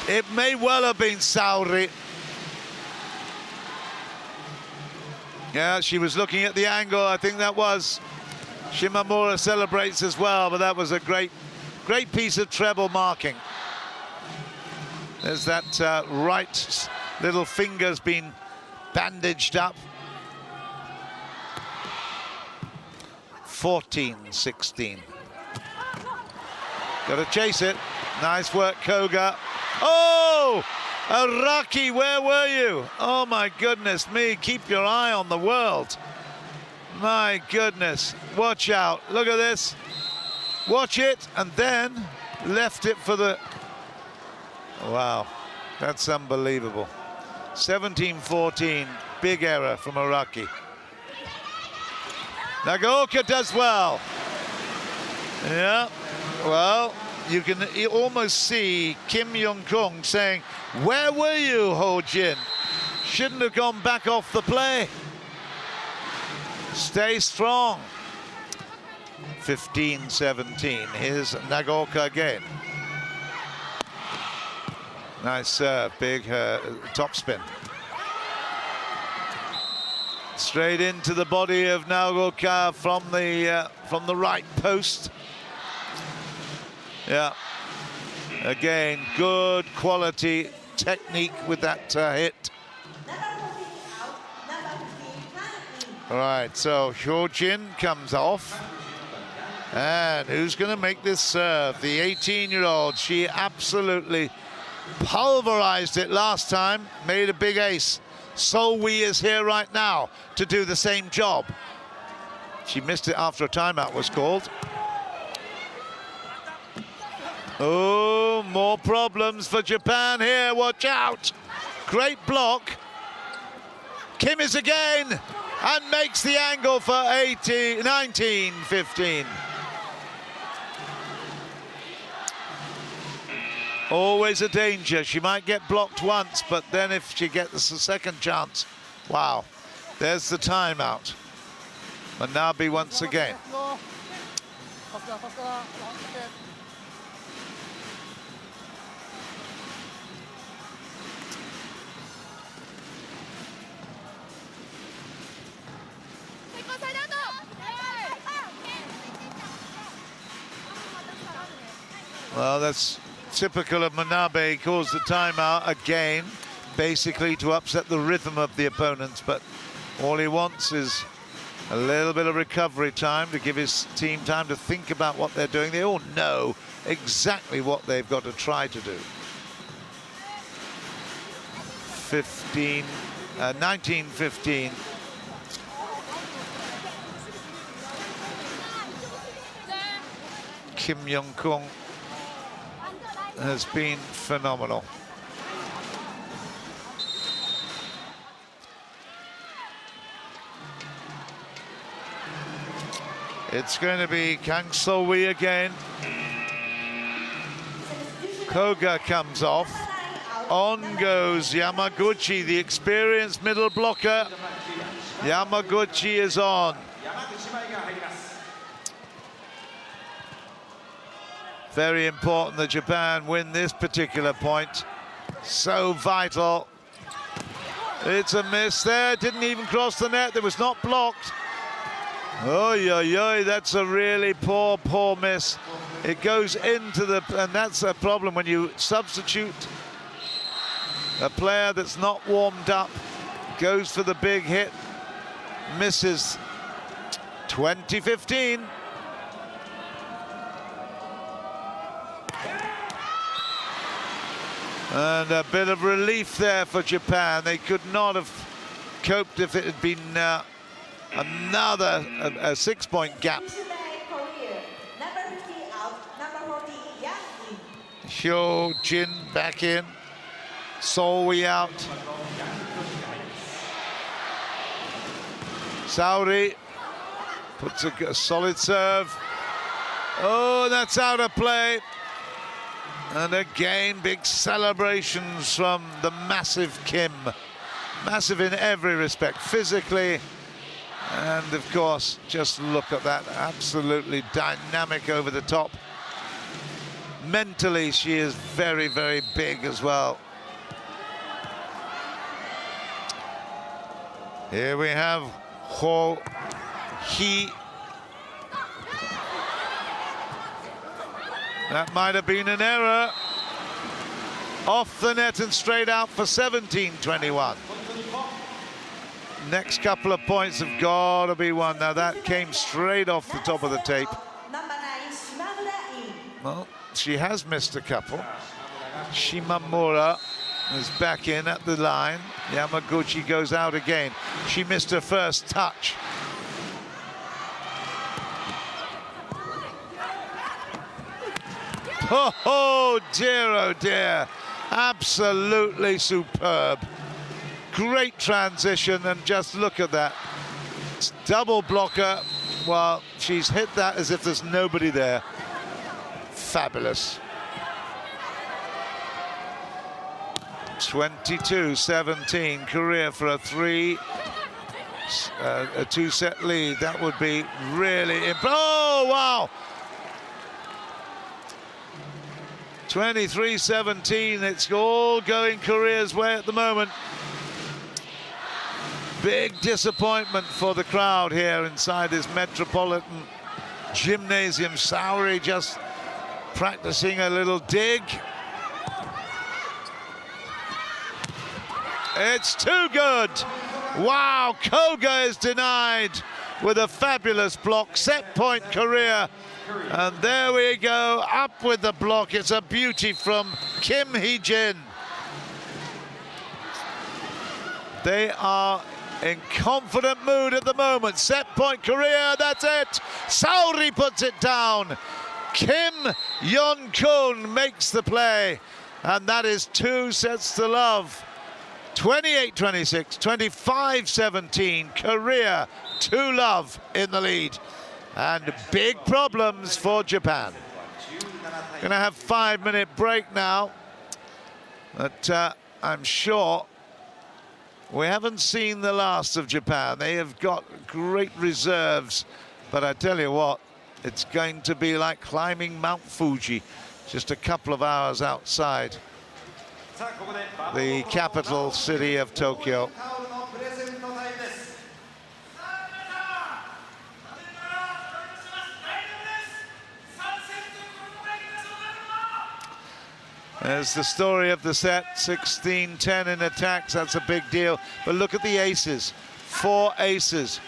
It may well have been Saori. Yeah, she was looking at the angle. I think that was. Shimamura celebrates as well, but that was a great piece of treble marking. There's that right little finger's been bandaged up. 14-16. Got to chase it. Nice work, Koga. Oh! Araki, where were you? Oh, my goodness me. Keep your eye on the world. My goodness. Watch out. Look at this. Watch it, and then left it for the... Wow. That's unbelievable. 17-14. Big error from Araki. Nagaoka does well. Yeah. Well, you can almost see Kim Young-kung saying, where were you, Ho Jin? Shouldn't have gone back off the play. Stay strong. 15-17. Here's Nagaoka again. Nice serve, big topspin. Straight into the body of Nagaoka from the right post. Yeah. Again, good quality technique with that hit. All right, so Hyojin comes off. And who's going to make this serve? The 18-year-old. She absolutely pulverized it last time, made a big ace. So Wee is here right now to do the same job. She missed it after a timeout was called. Oh, more problems for Japan here. Watch out. Great block. Kim is again and makes the angle for 19-15. Always a danger. She might get blocked once, but then if she gets a second chance, wow. There's the timeout. Manabe once again. Well, that's typical of Manabe. He calls the timeout again, basically to upset the rhythm of the opponents, but all he wants is a little bit of recovery time to give his team time to think about what they're doing. They all know exactly what they've got to try to do. 19-15. Kim Young-kung has been phenomenal. It's going to be Kang So-wi again. Koga comes off. On goes Yamaguchi, the experienced middle blocker. Yamaguchi is on. Very important that Japan win this particular point. So vital. It's a miss there. Didn't even cross the net. It was not blocked. Oh, that's a really poor miss. It goes into the, and that's a problem when you substitute a player that's not warmed up, goes for the big hit, misses. 20-15. And a bit of relief there for Japan. They could not have coped if it had been another 6-point gap. Hyo Jin back in. So-wi out. Sauri puts a solid serve. Oh, that's out of play. And again, big celebrations from the massive Kim. Massive in every respect, physically. And of course, just look at that, absolutely dynamic over the top. Mentally, she is very, very big as well. Here we have Ho Hee. That might have been an error. Off the net and straight out for 17-21. Next couple of points have got to be won. Now that came straight off the top of the tape. Well, she has missed a couple. Shimamura is back in at the line. Yamaguchi goes out again. She missed her first touch. Oh dear. Absolutely superb. Great transition, and just look at that. It's double blocker. Well, she's hit that as if there's nobody there. Fabulous. 22-17, Korea for a 2-set lead. That would be really oh, wow. 23-17, it's all going Korea's way at the moment. Big disappointment for the crowd here inside this Metropolitan Gymnasium. Sauri just practicing a little dig. It's too good. Wow, Koga is denied with a fabulous block. Set point Korea. And there we go, up with the block. It's a beauty from Kim Hee-jin. They are in confident mood at the moment. Set point Korea, that's it. Sauri puts it down. Kim Young-kun makes the play. And that is 2-0. 28-26, 25-17, Korea 2-0 in the lead. And big problems for Japan. Gonna have 5-minute break now. But I'm sure we haven't seen the last of Japan. They have got great reserves. But I tell you what, it's going to be like climbing Mount Fuji, just a couple of hours outside the capital city of Tokyo. There's the story of the set, 16-10 in attacks, that's a big deal. But look at the aces, 4 aces.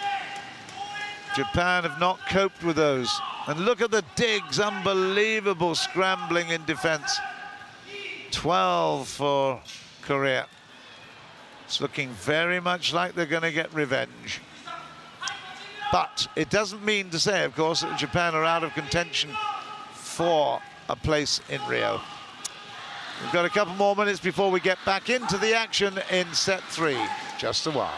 Japan have not coped with those. And look at the digs, unbelievable scrambling in defense. 12 for Korea. It's looking very much like they're going to get revenge. But it doesn't mean to say, of course, that Japan are out of contention for a place in Rio. We've got a couple more minutes before we get back into the action in set 3. Just a while.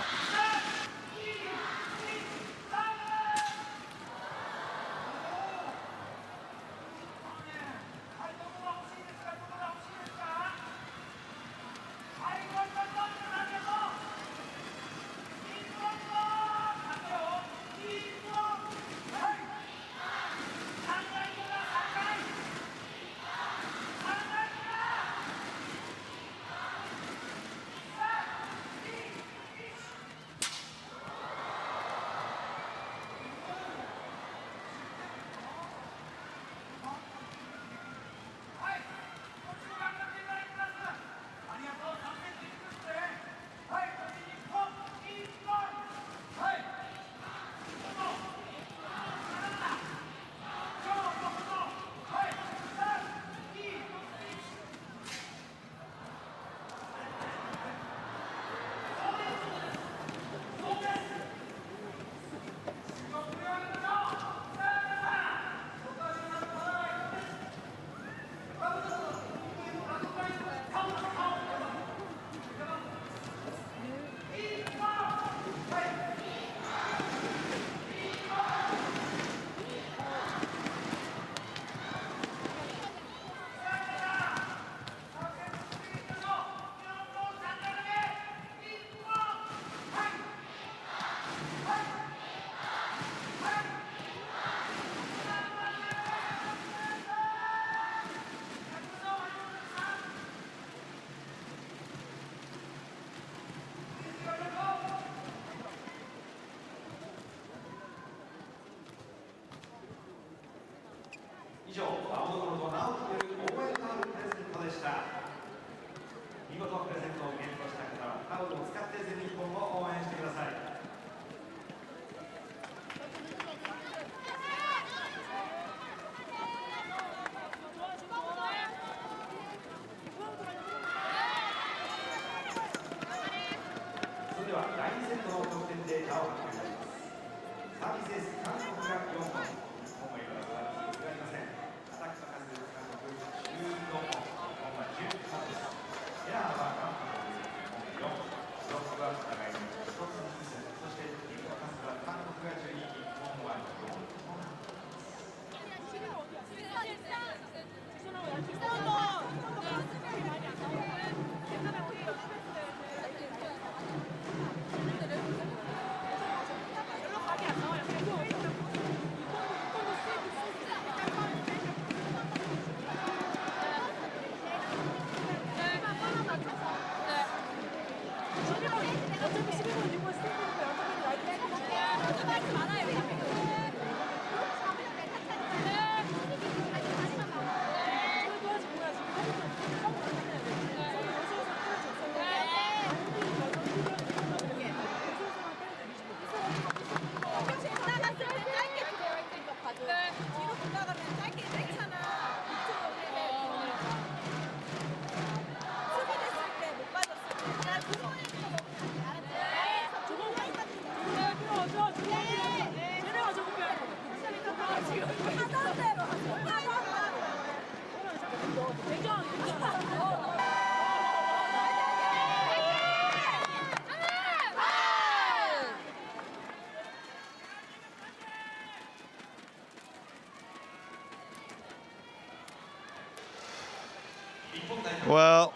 Well,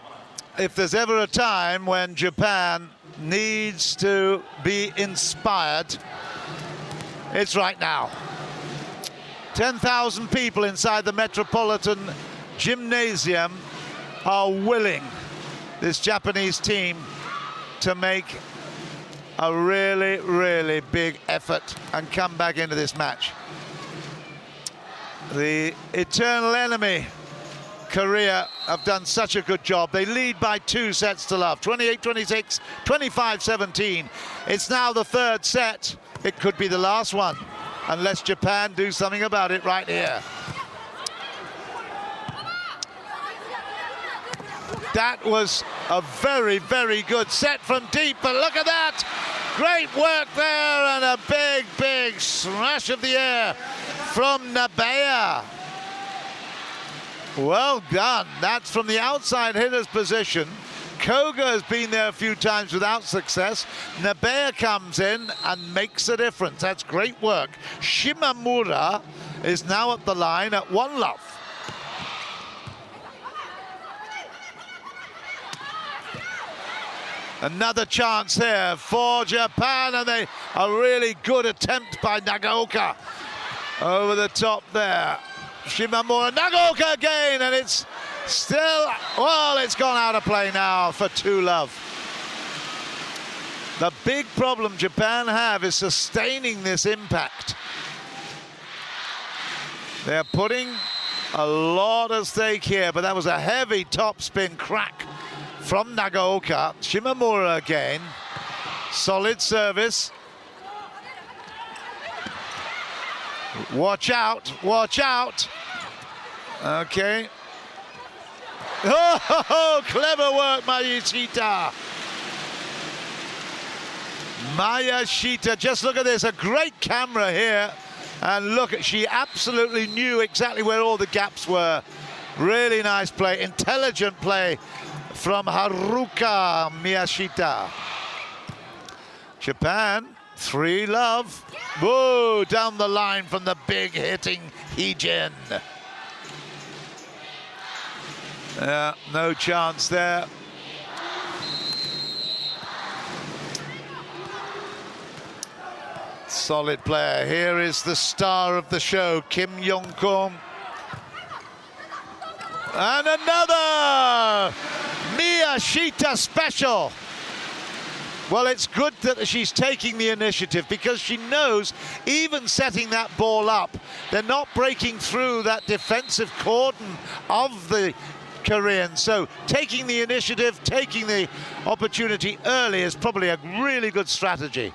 if there's ever a time when Japan needs to be inspired, it's right now. 10,000 people inside the Metropolitan Gymnasium are willing, this Japanese team, to make a really, really big effort and come back into this match. The eternal enemy, Korea have done such a good job. They lead by 2 sets to love, 28-26, 25-17. It's now the third set. It could be the last one, unless Japan do something about it right here. That was a very, very good set from deep, but look at that! Great work there, and a big, big smash of the air from Nabeya. Well done. That's from the outside hitter's position. Koga has been there a few times without success. Nabeya comes in and makes a difference. That's great work. Shimamura is now at the line at 1 love. Another chance here for Japan, and a really good attempt by Nagaoka over the top there. Shimamura, Nagaoka again, and it's still, well, it's gone out of play now for 2 love. The big problem Japan have is sustaining this impact. They're putting a lot at stake here, but that was a heavy topspin crack from Nagaoka. Shimamura again. Solid service. Watch out, watch out. Okay. Oh, clever work, Mayashita. Mayashita, just look at this, a great camera here. And look, she absolutely knew exactly where all the gaps were. Really nice play, intelligent play from Haruka Miyashita. Japan, 3 love. Whoa, down the line from the big hitting Heejin. No chance there. Solid player. Here is the star of the show, Kim Yong-kong. And another Miyashita special. Well, it's good that she's taking the initiative, because she knows even setting that ball up, they're not breaking through that defensive cordon of the Koreans. So taking the initiative, taking the opportunity early is probably a really good strategy.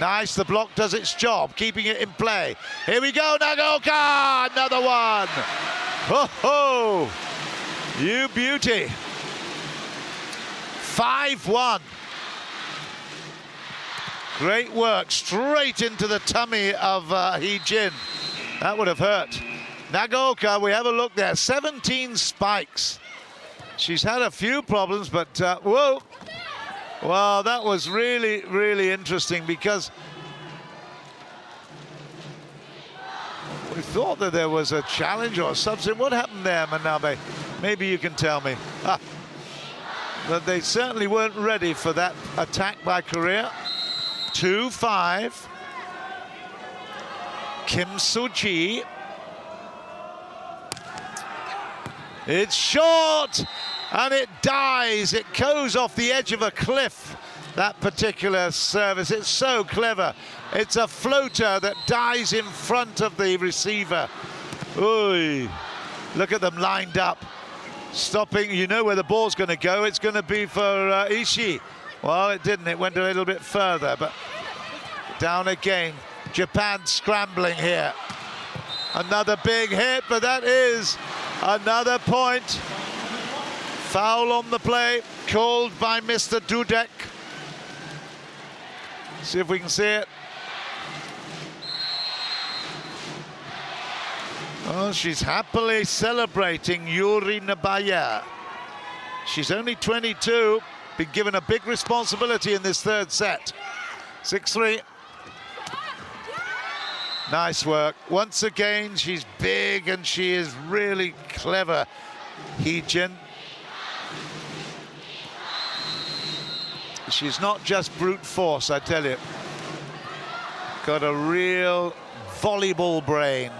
Nice, the block does its job, keeping it in play. Here we go, Nagaoka, another one. Ho-ho, you beauty. 5-1. Great work, straight into the tummy of Heejin. That would have hurt. Nagaoka, we have a look there, 17 spikes. She's had a few problems, but whoa. Well, that was really, really interesting, because we thought that there was a challenge or something. What happened there, Manabe? Maybe you can tell me. But they certainly weren't ready for that attack by Korea. 2-5. Kim Soo-ji. It's short, and it dies. It goes off the edge of a cliff, that particular service. It's so clever. It's a floater that dies in front of the receiver. Ooh, look at them lined up. Stopping, you know where the ball's going to go. It's going to be for Ishii. Well, it didn't. It went a little bit further, but down again. Japan scrambling here. Another big hit, but that is another point. Foul on the play, called by Mr. Dudek. See if we can see it. Oh, she's happily celebrating Yuri Nabeya. She's only 22, been given a big responsibility in this third set. 6-3. Nice work. Once again, she's big and she is really clever, Heejin. She's not just brute force, I tell you. Got a real volleyball brain.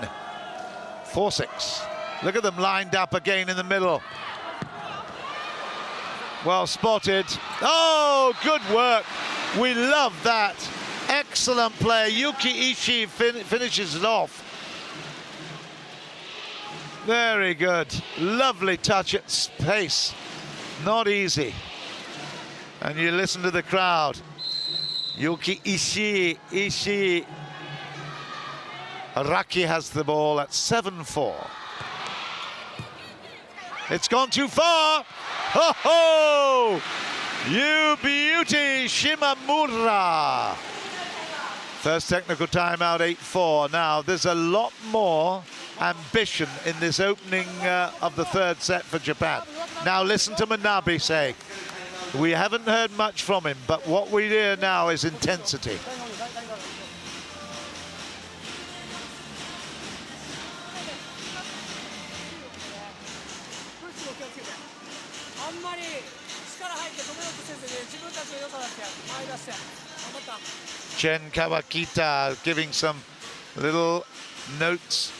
4-6. Look at them lined up again in the middle. Well spotted. Oh, good work. We love that. Excellent play. Yuki Ishii finishes it off. Very good. Lovely touch at space. Not easy. And you listen to the crowd. Yuki Ishii. Araki has the ball at 7-4. It's gone too far. Ho ho! You beauty, Shimamura. First technical timeout, 8-4. Now, there's a lot more ambition in this opening of the third set for Japan. Now, listen to Manabe say. We haven't heard much from him, but what we hear now is intensity. Chen Kawakita giving some little notes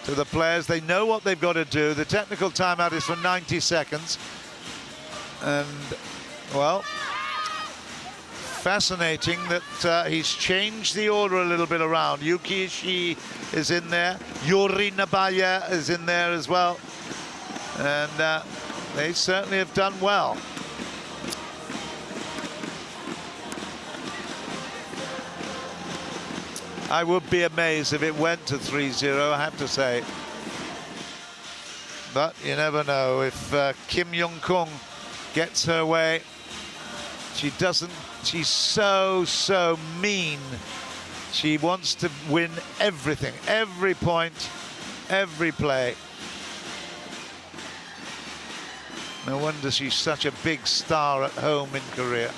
to the players. They know what they've got to do. The technical timeout is for 90 seconds. And, well, fascinating that he's changed the order a little bit around. Yuki Ishii is in there. Yuri Nabaya is in there as well. And they certainly have done well. I would be amazed if it went to 3-0, I have to say. But you never know. If Kim Young-kung gets her way, she doesn't. She's so mean. She wants to win everything, every point, every play. No wonder she's such a big star at home in Korea.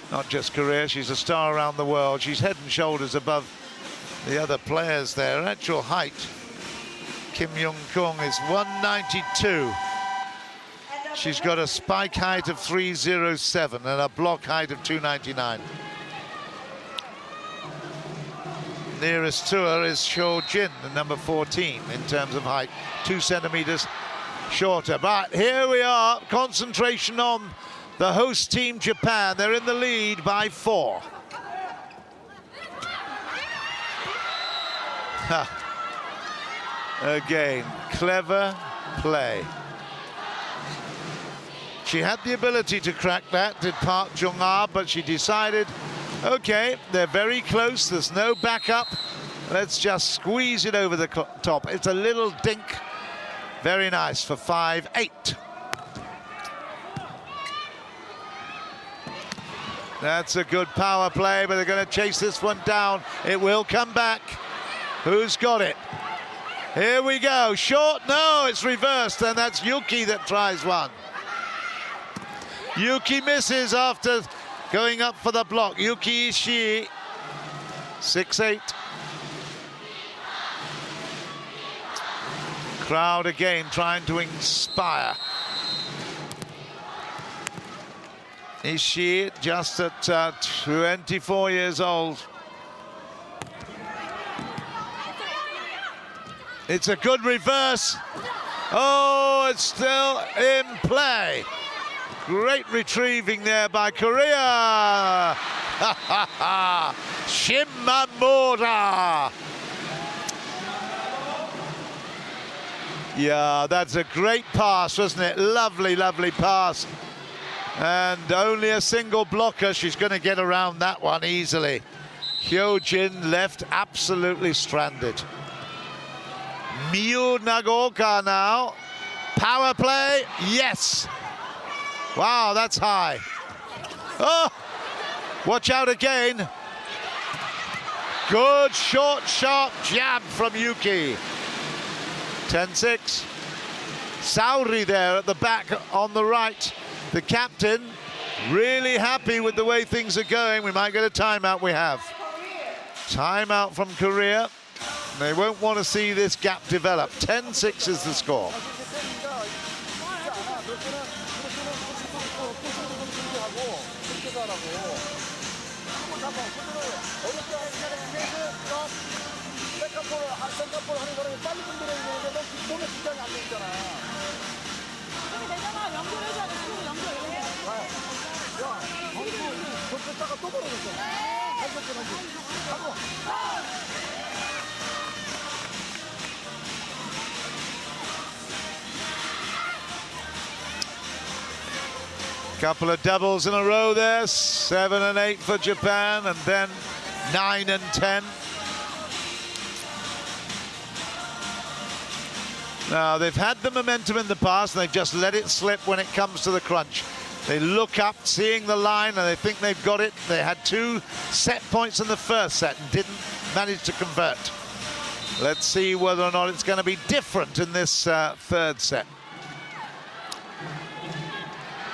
Not just Korea, she's a star around the world. She's head and shoulders above the other players there. Her actual height, Kim Young-kung, is 192. She's got a spike height of 307 and a block height of 299. Nearest to her is Cho Jin, the number 14 in terms of height, 2 centimeters shorter. But here we are, concentration on the host team, Japan. They're in the lead by 4. Again, clever play. She had the ability to crack that, did Park Jung-ah, but she decided, okay, they're very close, there's no backup. Let's just squeeze it over the top. It's a little dink. Very nice for 5-8. That's a good power play, but they're going to chase this one down. It will come back. Who's got it? Here we go. Short, no, it's reversed, and that's Yuki that tries one. Yuki misses after going up for the block. Yuki Ishii, 6-8. Crowd again trying to inspire. Ishii just at 24 years old. It's a good reverse. Oh, it's still in play. Great retrieving there by Korea. Shimamura. Yeah, that's a great pass, wasn't it? Lovely, lovely pass. And only a single blocker. She's going to get around that one easily. Hyojin left absolutely stranded. Miyu Nagaoka now. Power play, yes. Wow, that's high. Oh, watch out again. Good short, sharp jab from Yuki. 10-6. Sauri there at the back on the right. The captain really happy with the way things are going. We might get a timeout. We have. Timeout from Korea. They won't want to see this gap develop. 10-6 is the score. Couple of doubles in a row there, 7 and 8 for Japan, and then 9 and 10. Now, they've had the momentum in the past, and they've just let it slip when it comes to the crunch. They look up, seeing the line, and they think they've got it. They had 2 set points in the first set and didn't manage to convert. Let's see whether or not it's going to be different in this third set.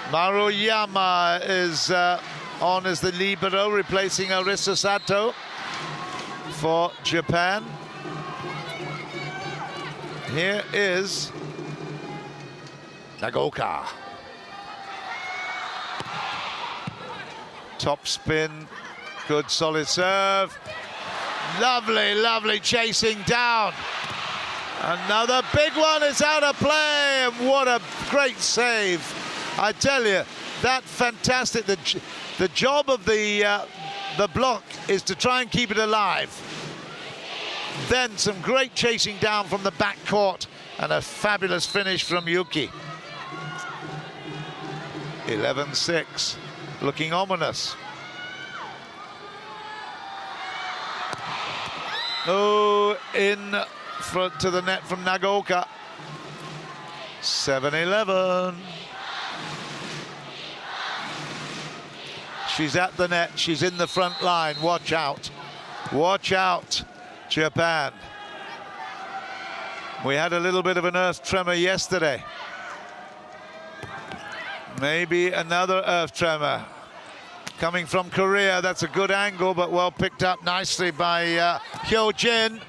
Maruyama is on as the libero, replacing Arisa Sato for Japan. Here is Nagaoka. Top spin, good solid serve. Lovely, lovely chasing down. Another big one is out of play, and what a great save. I tell you, that fantastic. The job of the block is to try and keep it alive. Then some great chasing down from the back court and a fabulous finish from Yuki. 11-6, looking ominous. Oh, in front to the net from Nagaoka. 7-11. She's at the net, she's in the front line. Watch out. Watch out, Japan. We had a little bit of an earth tremor yesterday. Maybe another earth tremor coming from Korea. That's a good angle, but well picked up nicely by Hyo-jin.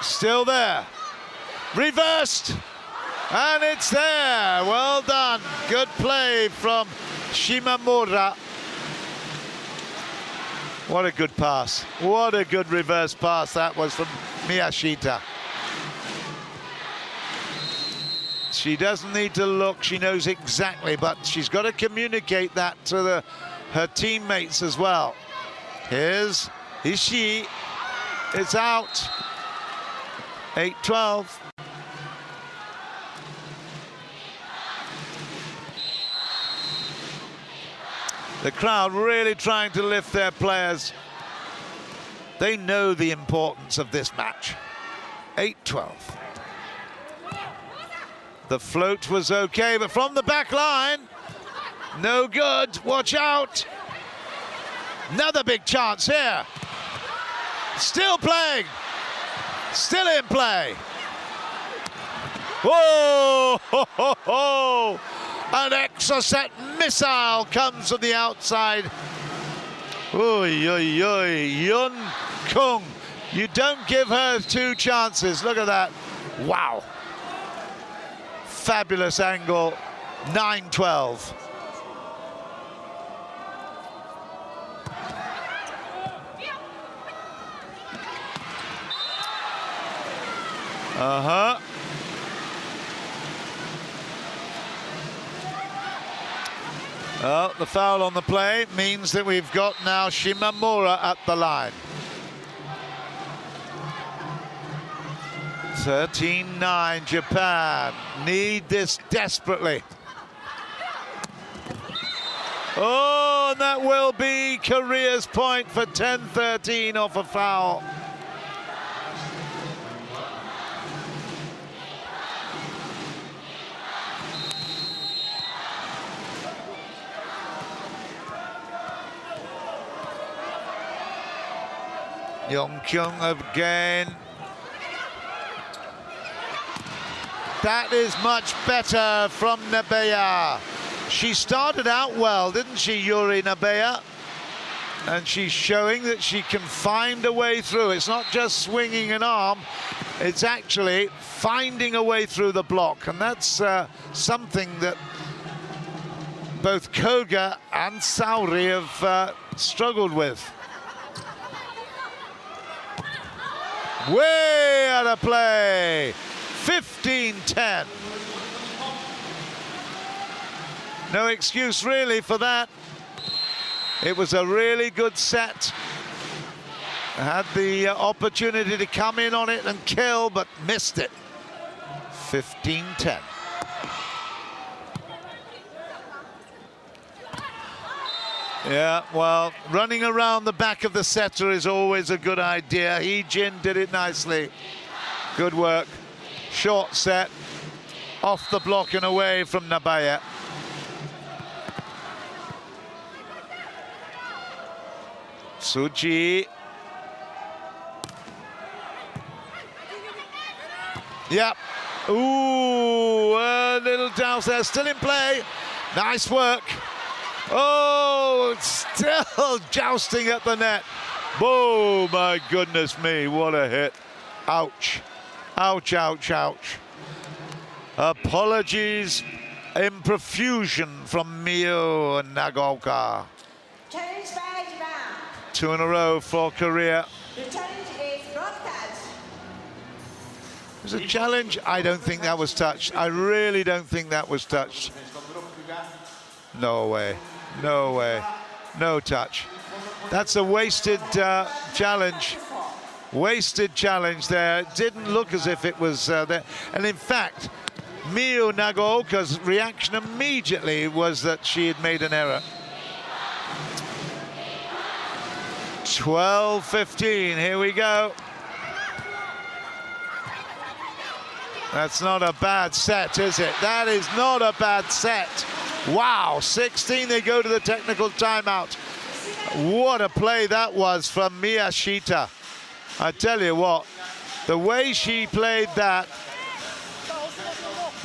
Still there. Reversed. And it's there. Well done. Good play from Shimamura. What a good pass. What a good reverse pass that was from Miyashita. She doesn't need to look, she knows exactly, but she's got to communicate that to her teammates as well. Here's Ishii. It's out. 8-12. The crowd really trying to lift their players. They know the importance of this match. 8-12. The float was okay, but from the back line, no good. Watch out. Another big chance here. Still playing. Still in play. Whoa! Ho, ho, ho. An Exocet missile comes from the outside. Oy, oy, oy. Yun Kung. You don't give her 2 chances. Look at that. Wow. Fabulous angle. 9-12. Uh-huh. Well, the foul on the play means that we've got now Shimamura at the line. 13-9, Japan need this desperately. Oh, and that will be Korea's point for 10-13 off a foul. Yong-kyung again. That is much better from Nabeya. She started out well, didn't she, Yuri Nabeya? And she's showing that she can find a way through. It's not just swinging an arm, it's actually finding a way through the block. And that's something that both Koga and Sauri have struggled with. Way out of play. 15-10. No excuse really for that. It was a really good set. Had the opportunity to come in on it and kill, but missed it. 15-10. Yeah, well, running around the back of the setter is always a good idea. Hee-jin did it nicely. Good work. Short set. Off the block and away from Nabaya. Tsuji. Yep. Ooh, a little douse there, still in play. Nice work. Oh, still jousting at the net. Oh, my goodness me, what a hit. Ouch. Ouch, ouch, ouch. Apologies in profusion from Miyu Nagaoka. Challenge by Japan. 2 in a row for Korea. The challenge is block touch. It was a challenge. I don't think that was touched. I really don't think that was touched. No way. No way. No touch. That's a wasted challenge. Wasted challenge there. It didn't look as if it was there. And in fact, Miyu Nagaoka's reaction immediately was that she had made an error. 12-15, here we go. That's not a bad set, is it? That is not a bad set. Wow, 16, they go to the technical timeout. What a play that was from Miyashita. I tell you what, the way she played that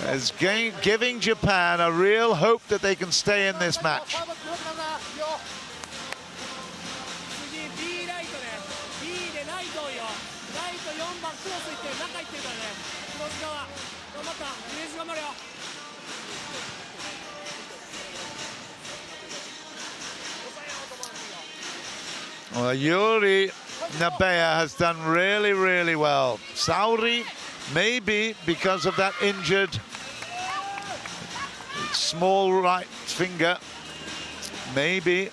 is giving Japan a real hope that they can stay in this match. Well, Yuri Nabaya has done really, really well. Saori, maybe because of that injured small right finger, maybe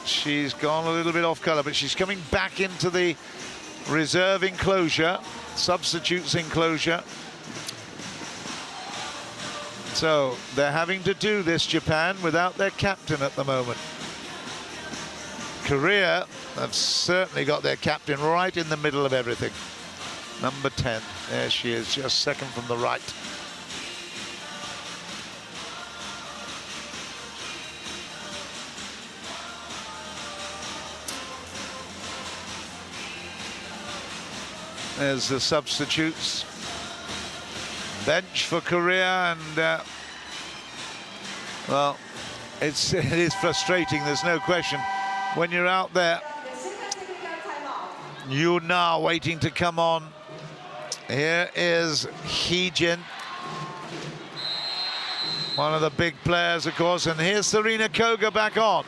she's gone a little bit off color, but she's coming back into the reserve enclosure, substitutes enclosure. So they're having to do this, Japan, without their captain at the moment. Korea have certainly got their captain right in the middle of everything. Number 10, there she is, just second from the right. There's the substitutes. Bench for Korea, and well, it is frustrating, there's no question. When you're out there, you're now waiting to come on. Here is Hee-jin, one of the big players, of course, and here's Serena Koga back on.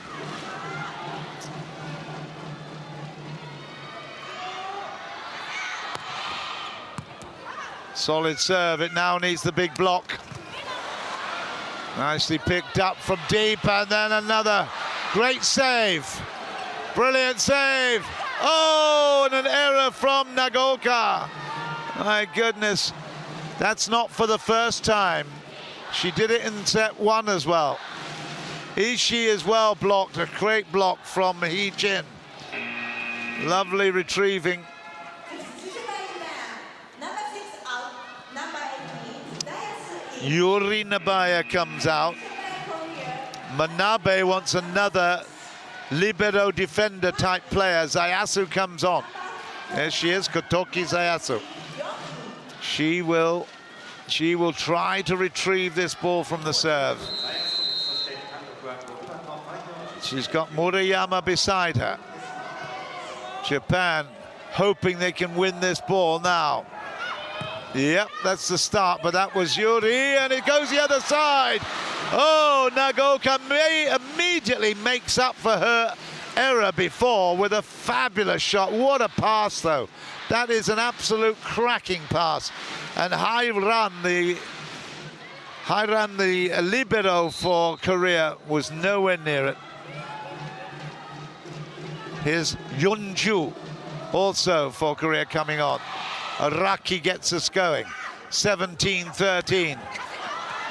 Solid serve, it now needs the big block. Nicely picked up from deep, and then another great save. Brilliant save. Oh, and an error from Nagaoka. My goodness, that's not for the first time. She did it in set 1 as well. Ishii as well blocked, a great block from Hee-jin. Lovely retrieving. Yuri Nabaya comes out. Manabe wants another libero defender type player. Zayasu comes on. There she is, Kotoki Zayasu. She will try to retrieve this ball from the serve. She's got Murayama beside her. Japan hoping they can win this ball now. Yep, that's the start, but that was Yuri, and it goes the other side. Oh, Nagaoka immediately makes up for her error before with a fabulous shot. What a pass, though. That is an absolute cracking pass. And Hairan, the Hairan, the libero for Korea, was nowhere near it. Here's Yeonju, also for Korea, coming on. Araki gets us going. 17-13.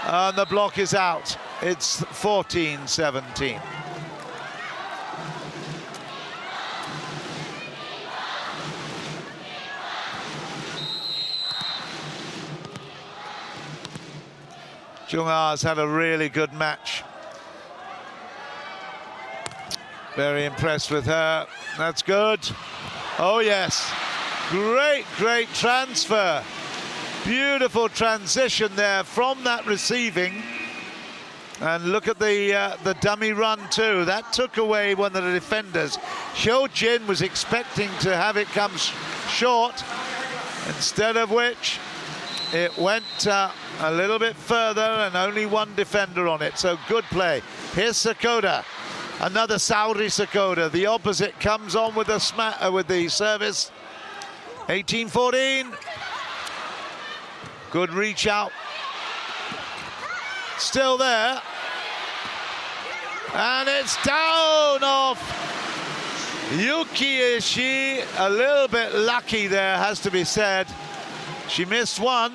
And the block is out. It's 14-17. Jung-Ah's had a really good match. Very impressed with her. That's good. Oh, yes. Great, great transfer. Beautiful transition there from that receiving. And look at the dummy run, too. That took away one of the defenders. Hyo-jin was expecting to have it come short, instead of which it went a little bit further and only one defender on it. So good play. Here's Sakoda. Another Saudi Sakoda. The opposite comes on with the with the service. 18-14. Good reach out. Still there. And it's down off Yuki Ishii. A little bit lucky there, has to be said. She missed one.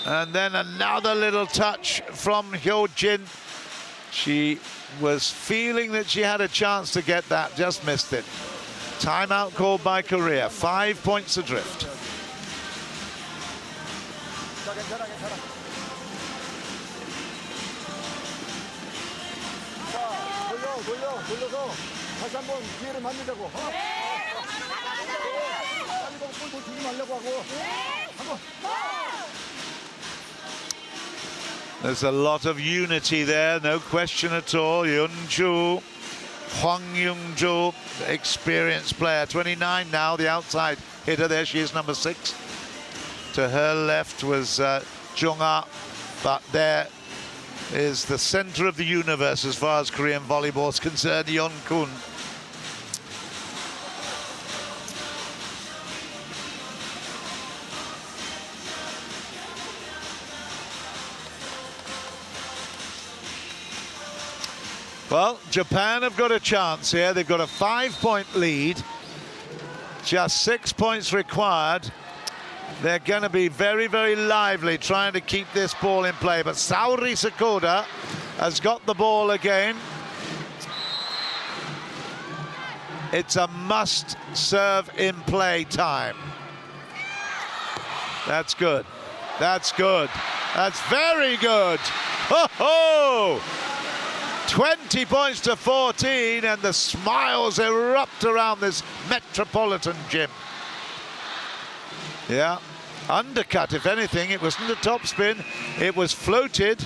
And then another little touch from Hyo-jin. She was feeling that she had a chance to get that, just missed it. Timeout called by Korea, 5 points adrift. There's a lot of unity there, no question at all. Yeonju, Hwang Young-jo, experienced player, 29 now, the outside hitter. There she is, number 6. To her left was Jung-Ah, but there is the center of the universe as far as Korean volleyball is concerned, Yeon-kun. Well, Japan have got a chance here. They've got a 5-point lead. Just 6 points required. They're going to be very, very lively trying to keep this ball in play. But Saori Sakoda has got the ball again. It's a must serve in play time. That's good. That's good. That's very good. Ho ho! 20 points to 14, and the smiles erupt around this metropolitan gym. Yeah, undercut, if anything. It wasn't a topspin, it was floated.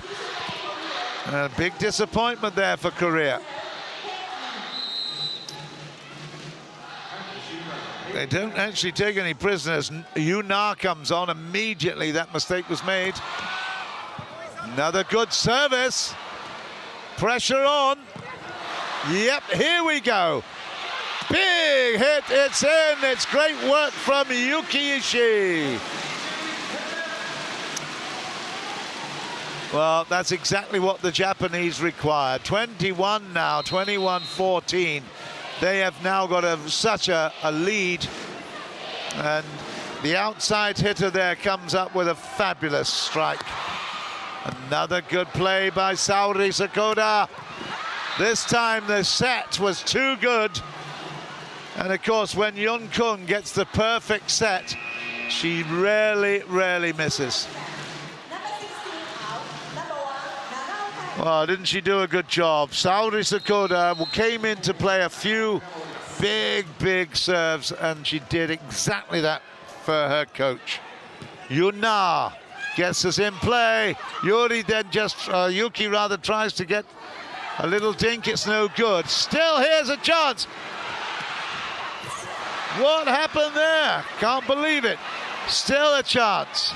A big disappointment there for Korea. They don't actually take any prisoners. Yuna comes on immediately. That mistake was made. Another good service. Pressure on. Yep, here we go. Big hit, it's in. It's great work from Yuki Ishii. Well, that's exactly what the Japanese require. 21 now, 21-14. They have now got such a lead. And the outside hitter there comes up with a fabulous strike. Another good play by Saori Sakoda. This time the set was too good. And of course, when Yeon-kun gets the perfect set, she rarely, rarely misses. Well, didn't she do a good job? Saori Sakoda came in to play a few big, big serves, and she did exactly that for her coach. Yuna gets us in play. Yuri then Yuki rather tries to get a little dink. It's no good. Still, here's a chance. What happened there? Can't believe it. Still a chance.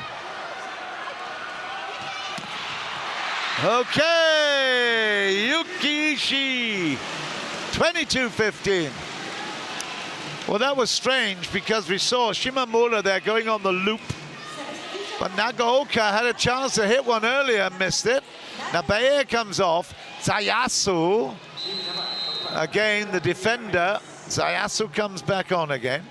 Okay, Yuki Ishii, 22-15. Well, that was strange because we saw Shimamura there going on the loop. But Nagaoka had a chance to hit one earlier and missed it. Nabeya comes off. Zayasu, again the defender. Zayasu comes back on again.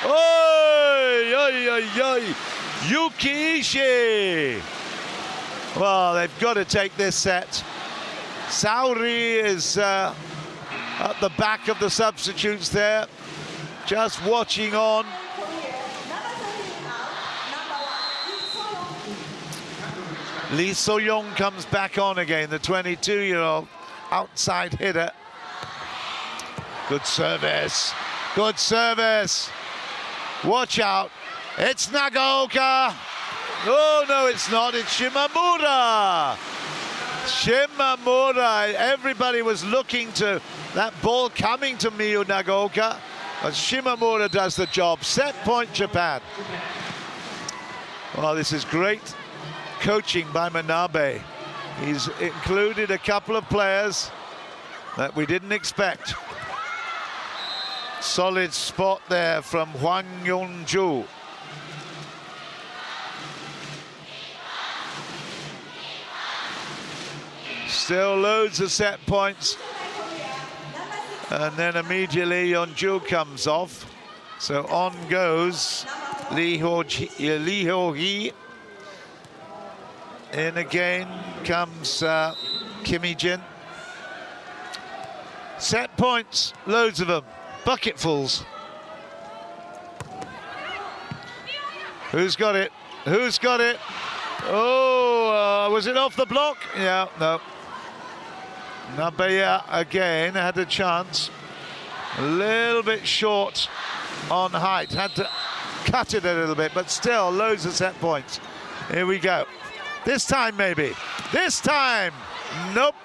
Oi, oi, oi, oi. Yuki Ishii. Well, they've got to take this set. Saori is at the back of the substitutes there, just watching on. Lee Soyoung comes back on again, the 22-year-old outside hitter. Good service, good service. Watch out, it's Nagaoka. Oh, no, it's not, it's Shimamura. Shimamura, everybody was looking to that ball coming to Miyu Nagaoka, but Shimamura does the job. Set point, Japan. Well, this is great coaching by Manabe. He's included a couple of players that we didn't expect. Solid spot there from Hwang Yong-ju. Still loads of set points. And then immediately Yeonju comes off. So on goes Lee Ho-hee. In again comes Kim Hee-jin. Set points, loads of them, bucketfuls. Who's got it? Who's got it? Oh, was it off the block? Yeah, no. Nabeya again had a chance. A little bit short on height. Had to cut it a little bit, but still loads of set points. Here we go. This time maybe. This time. Nope.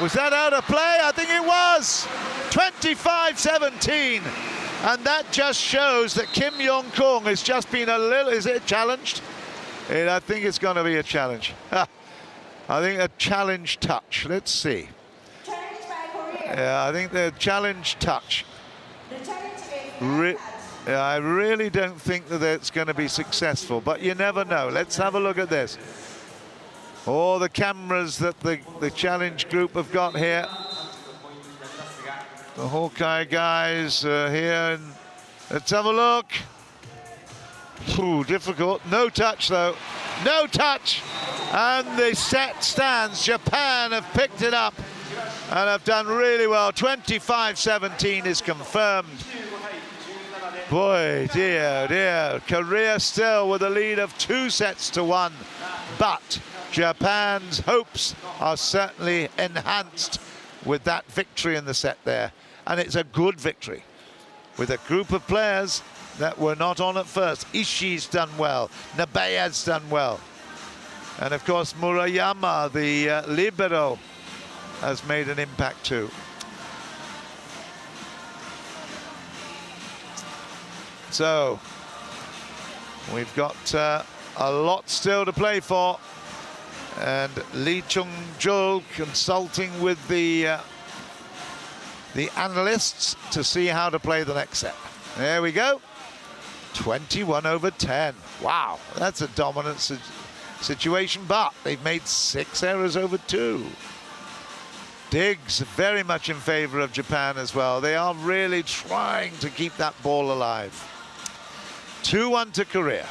Was that out of play? I think it was. 25-17. And that just shows that Kim Yong-kung has just been a little, is it challenged? I think it's going to be a challenge. I think a challenge touch. Let's see. Yeah, I think the challenge touch. I really don't think that it's going to be successful, but you never know. Let's have a look at this. All the cameras that the challenge group have got here. The Hawkeye guys are here. And let's have a look. Ooh, difficult. No touch, though. No touch. And the set stands. Japan have picked it up and have done really well. 25-17 is confirmed. Boy, dear, dear. Korea still with a lead of 2-1. But Japan's hopes are certainly enhanced with that victory in the set there. And it's a good victory with a group of players that were not on at first. Ishii's done well. Nabeya's done well. And of course, Murayama, the libero, has made an impact too. So, we've got a lot still to play for. And Lee Chung-jul consulting with the analysts to see how to play the next set. There we go. 21-10. Wow, that's a dominant situation, but they've made 6 errors over 2. Diggs very much in favor of Japan as well. They are really trying to keep that ball alive. 2-1 to Korea.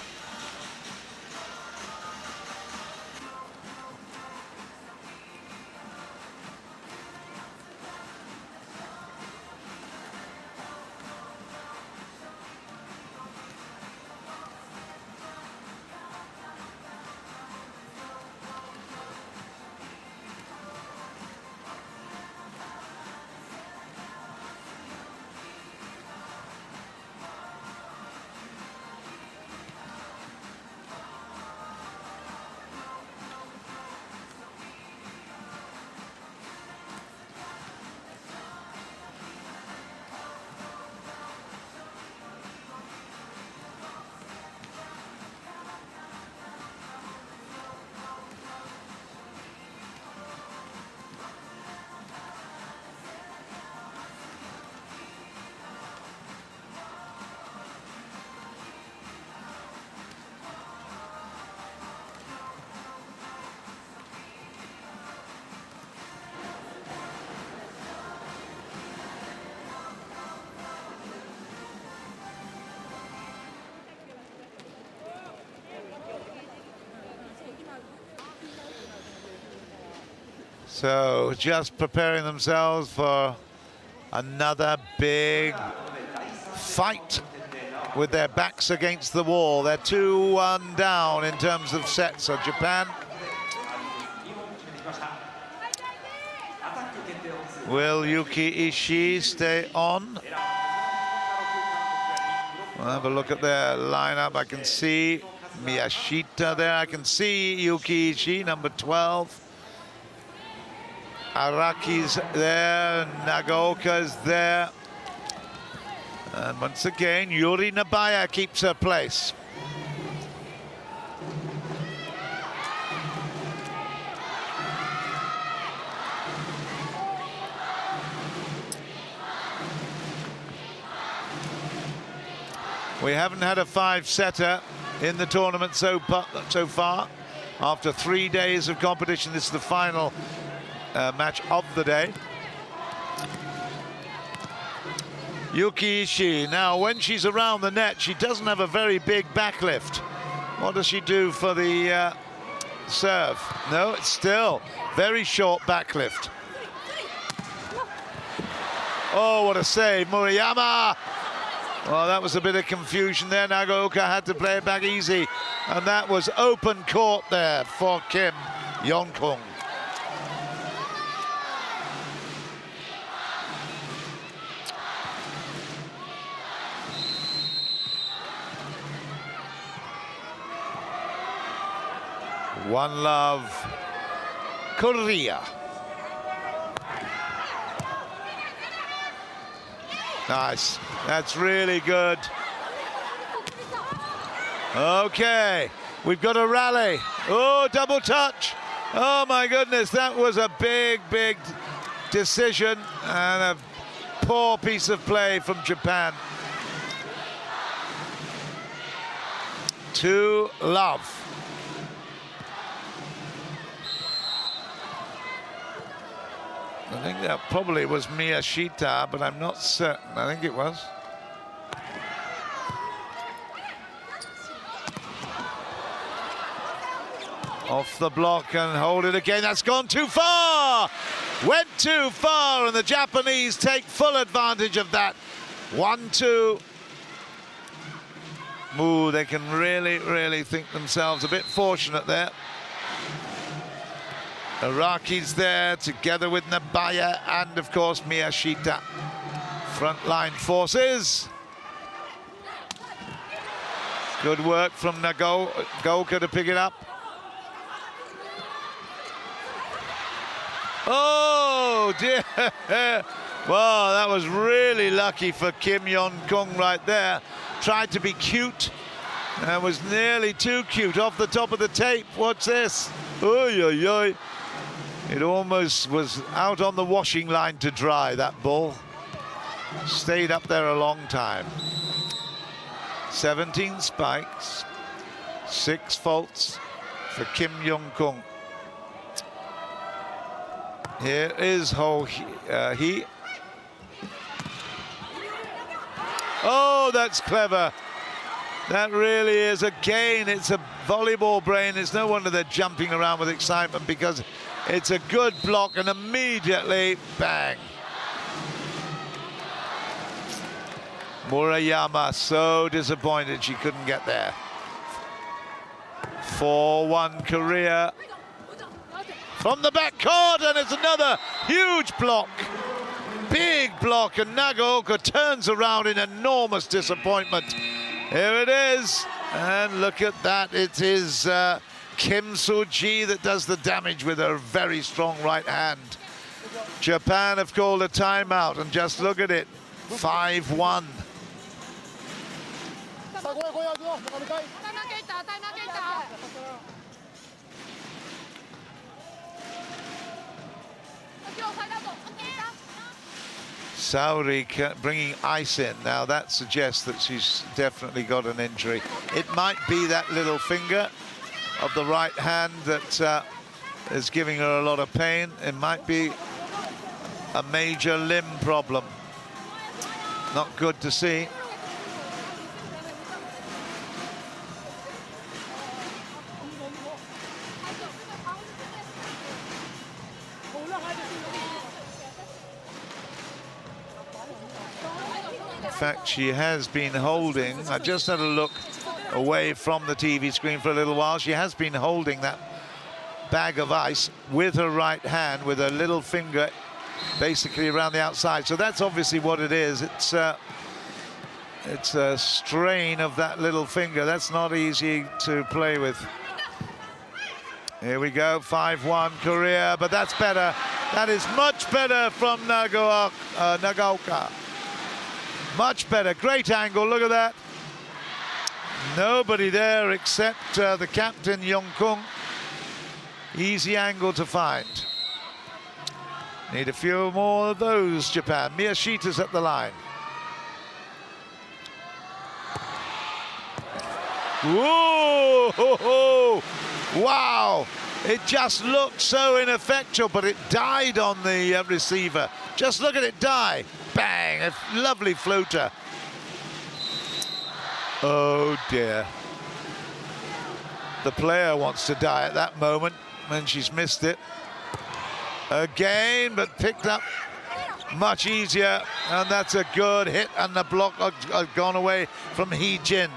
So just preparing themselves for another big fight with their backs against the wall. They're 2-1 down in terms of sets. So Japan will Yuki Ishii stay on? We'll have a look at their lineup. I can see Miyashita there. I can see Yuki Ishii, number 12. Araki's there, Nagaoka's there. And once again, Yuri Nabaya keeps her place. We haven't had a 5-setter in the tournament so far. After 3 days of competition, this is the final match of the day. Yuki Ishii, now when she's around the net, she doesn't have a very big backlift. What does she do for the serve? No, it's still very short backlift. Oh, what a save, Murayama! Well, that was a bit of confusion there. Nagaoka had to play it back easy. And that was open court there for Kim Yeon-kung. One love, Korea. Nice, that's really good. Okay, we've got a rally. Oh, double touch. Oh my goodness, that was a big decision and a poor piece of play from Japan. 2-love. I think that probably was Miyashita, but I'm not certain. I think it was. Off the block and hold it again. That's gone too far. Went too far, and the Japanese take full advantage of that. 1-2. Ooh, they can really think themselves a bit fortunate there. Araki's there together with Nabaya and, of course, Miyashita. Frontline forces. Good work from Nagaoka to pick it up. Oh, dear. Well, that was really lucky for Kim Yeon-kung right there. Tried to be cute and was nearly too cute. Off the top of the tape. What's this? Oy, oy, oy. It almost was out on the washing line to dry, that ball. Stayed up there a long time. 17 spikes, 6 faults for Kim Yeon-kung. Here is Ho-hee. Oh, that's clever. That really is. Again, it's a volleyball brain. It's no wonder they're jumping around with excitement, because it's a good block and immediately bang. Murayama so disappointed she couldn't get there. 4-1 Korea. From the back court, and it's another huge block. Big block, and Nagaoka turns around in enormous disappointment. Here it is, and look at that. It is Kim Soo-ji that does the damage with her very strong right hand. Japan have called a timeout, and just look at it, 5-1. Saori bringing ice in. Now that suggests that she's definitely got an injury. It might be that little finger of the right hand that is giving her a lot of pain. It might be a major limb problem. Not good to see. In fact, she has been holding, I just had a look away from the TV screen for a little while. She has been holding that bag of ice with her right hand, with her little finger basically around the outside. So that's obviously what it is. It's a strain of that little finger. That's not easy to play with. Here we go, 5-1 Korea, but that's better. That is much better from Nagaoka. Much better, great angle, look at that. Nobody there except the captain, Yong-kung. Easy angle to find. Need a few more of those, Japan. Miyashita's at the line. Whoa! Wow! It just looked so ineffectual, but it died on the receiver. Just look at it die. Bang! A lovely floater. Oh dear. The player wants to die at that moment when she's missed it. Again, but picked up much easier, and that's a good hit, and the block had gone away from Hee Jin.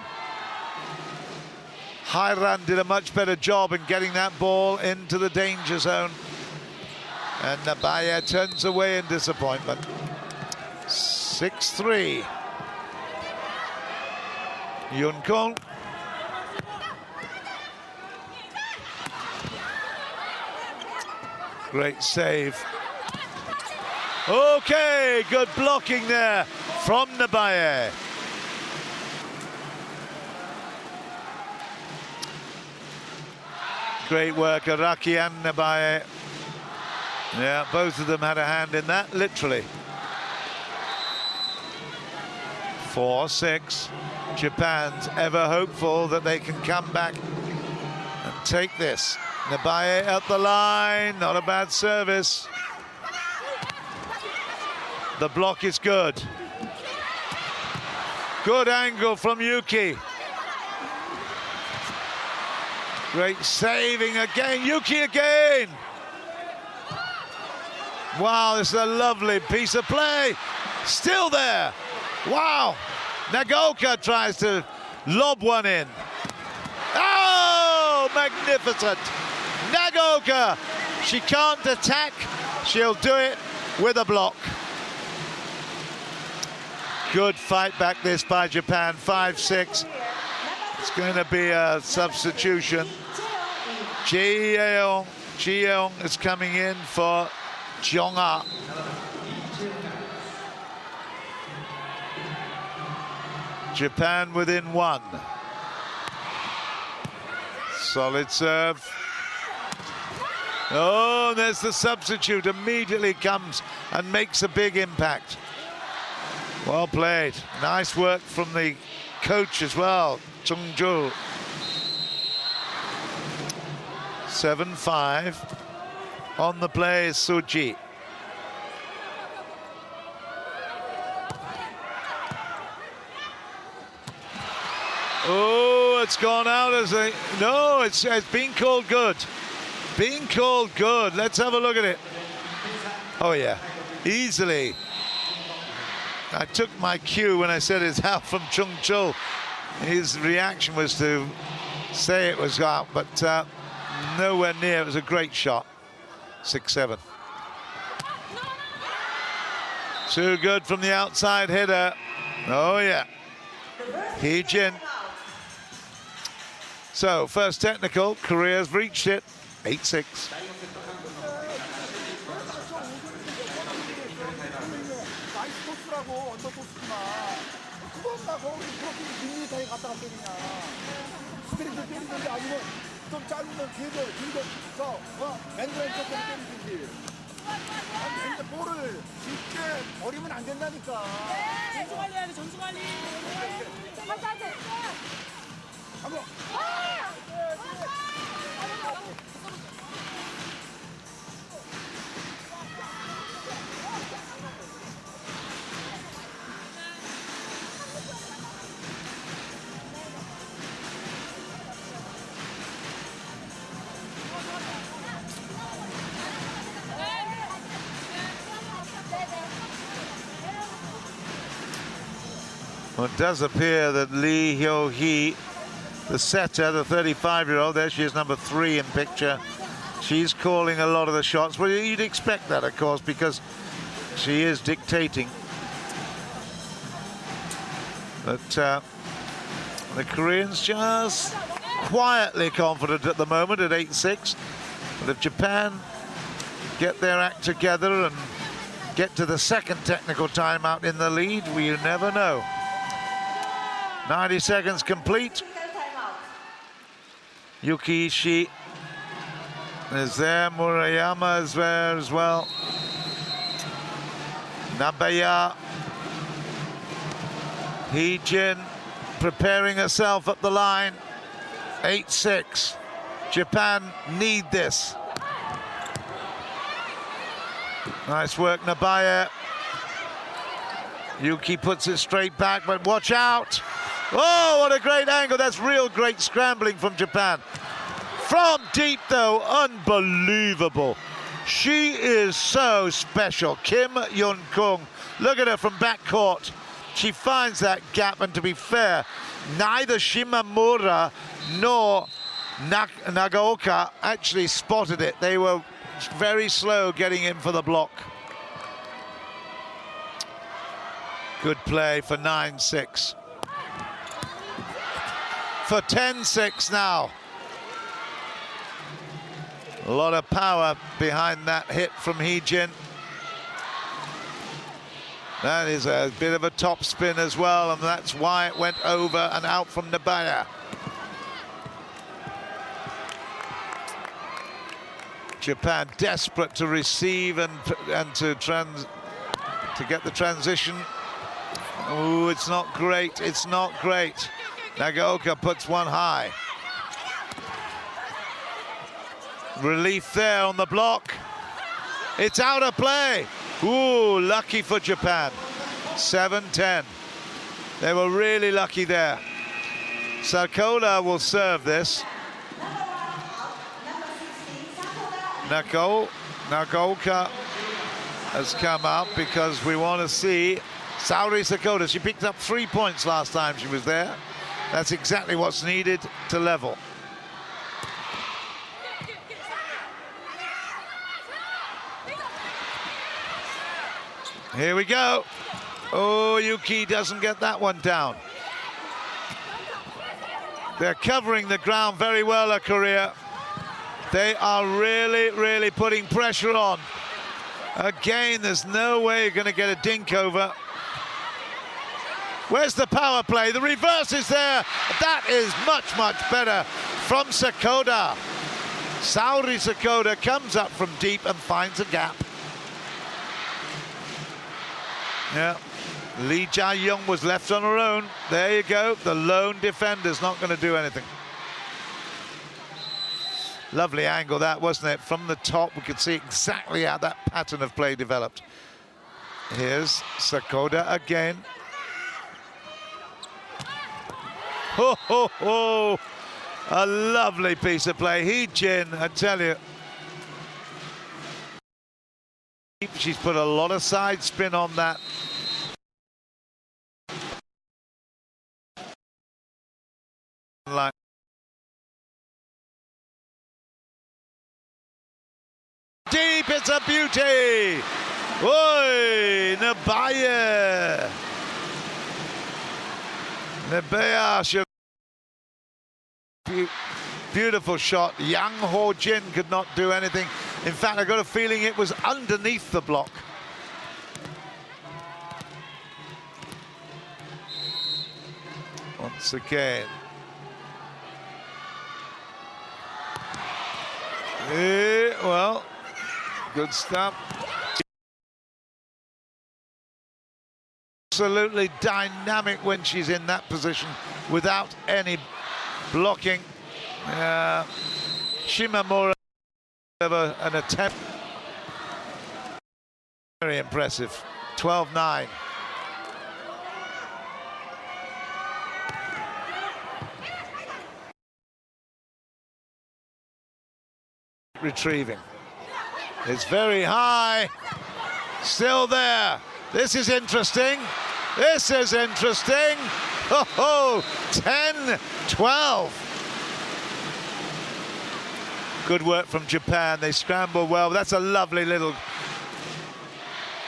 Hairan did a much better job in getting that ball into the danger zone. And Nabaye turns away in disappointment. 6-3. Yun-kung. Great save. Okay, good blocking there from Nabaye. Great work, Araki and Nabaye. Yeah, both of them had a hand in that, literally. 4-6. Japan's ever hopeful that they can come back and take this. Nabaye at the line, not a bad service. The block is good. Good angle from Yuki. Great saving again, Yuki again. Wow, this is a lovely piece of play. Still there. Wow. Nagaoka tries to lob one in. Oh, magnificent. Nagaoka. She can't attack. She'll do it with a block. Good fight back this by Japan, 5-6. It's going to be a substitution. Ji Yeong is coming in for Jeong-ah. Japan within one. Solid serve. Oh, there's the substitute. Immediately comes and makes a big impact. Well played. Nice work from the coach as well, Chung-ju. 7-5. On the play is Suji. Oh, it's gone out as a... No, it's been called good. Being called good. Let's have a look at it. Oh, yeah. Easily. I took my cue when I said it's out from Chung-ju. His reaction was to say it was out, but nowhere near. It was a great shot. 6-7. Too good from the outside hitter. Oh, yeah. Hee Jin. So, first technical, Korea's reached it. 8-6. 볼을 쉽게 버리면 안 된다니까. 전수 관리해야 돼, 전수 관리. 한번. Well, it does appear that Lee Hyo-hee, the setter, the 35-year-old, there she is, number 3 in picture. She's calling a lot of the shots. Well, you'd expect that, of course, because she is dictating. But the Koreans just quietly confident at the moment at 8-6. But if Japan get their act together and get to the second technical timeout in the lead, we never know. 90 seconds complete. Yuki Ishii is there. Murayama is there as well. Nabaya. Hee-jin preparing herself at the line. 8-6. Japan need this. Nice work, Nabaya. Yuki puts it straight back, but watch out. Oh, what a great angle. That's real great scrambling from Japan. From deep, though, unbelievable. She is so special. Kim Yun-kung. Look at her from backcourt. She finds that gap, and to be fair, neither Shimamura nor Nagaoka actually spotted it. They were very slow getting in for the block. Good play for 9-6. For 10-6 now. A lot of power behind that hit from Hee-jin. That is a bit of a top spin as well, and that's why it went over and out from Nabaya. Japan desperate to receive and to get the transition. Oh, it's not great. It's not great. Nagaoka puts one high. Relief there on the block. It's out of play. Ooh, lucky for Japan. 7-10. They were really lucky there. Sakoda will serve this. Nagaoka has come out because we want to see Saori Sakoda. She picked up 3 points last time she was there. That's exactly what's needed to level. Here we go. Oh, Yuki doesn't get that one down. They're covering the ground very well, Korea. They are really, really putting pressure on. Again, there's no way you're going to get a dink over. Where's the power play? The reverse is there. That is much, much better from Sakoda. Saori Sakoda comes up from deep and finds a gap. Yeah, Lee Jae-young was left on her own. There you go. The lone defender's not going to do anything. Lovely angle that, wasn't it? From the top, we could see exactly how that pattern of play developed. Here's Sakoda again. Ho, ho, ho. A lovely piece of play. Hee-jin, I tell you. She's put a lot of side spin on that. Deep, it's a beauty. Oi, Nabaya. Nabaya, beautiful shot. Yang Ho-jin could not do anything. In fact, I got a feeling it was underneath the block. Once again. Well, good stuff. Absolutely dynamic when she's in that position without any blocking. Shimamura, an attempt. Very impressive. 12-9. Retrieving. It's very high. Still there. This is interesting. This is interesting. Oh, 10-12. Good work from Japan. They scramble well. That's a lovely little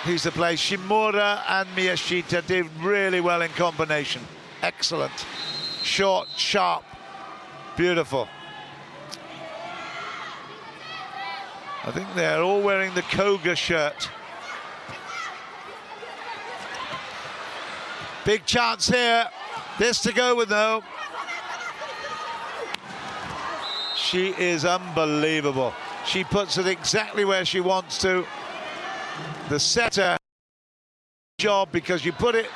piece of play. Shimura and Miyashita did really well in combination. Excellent. Short, sharp, beautiful. I think they're all wearing the Koga shirt. Big chance here. This to go with, though. She is unbelievable. She puts it exactly where she wants to. The setter job, because you put it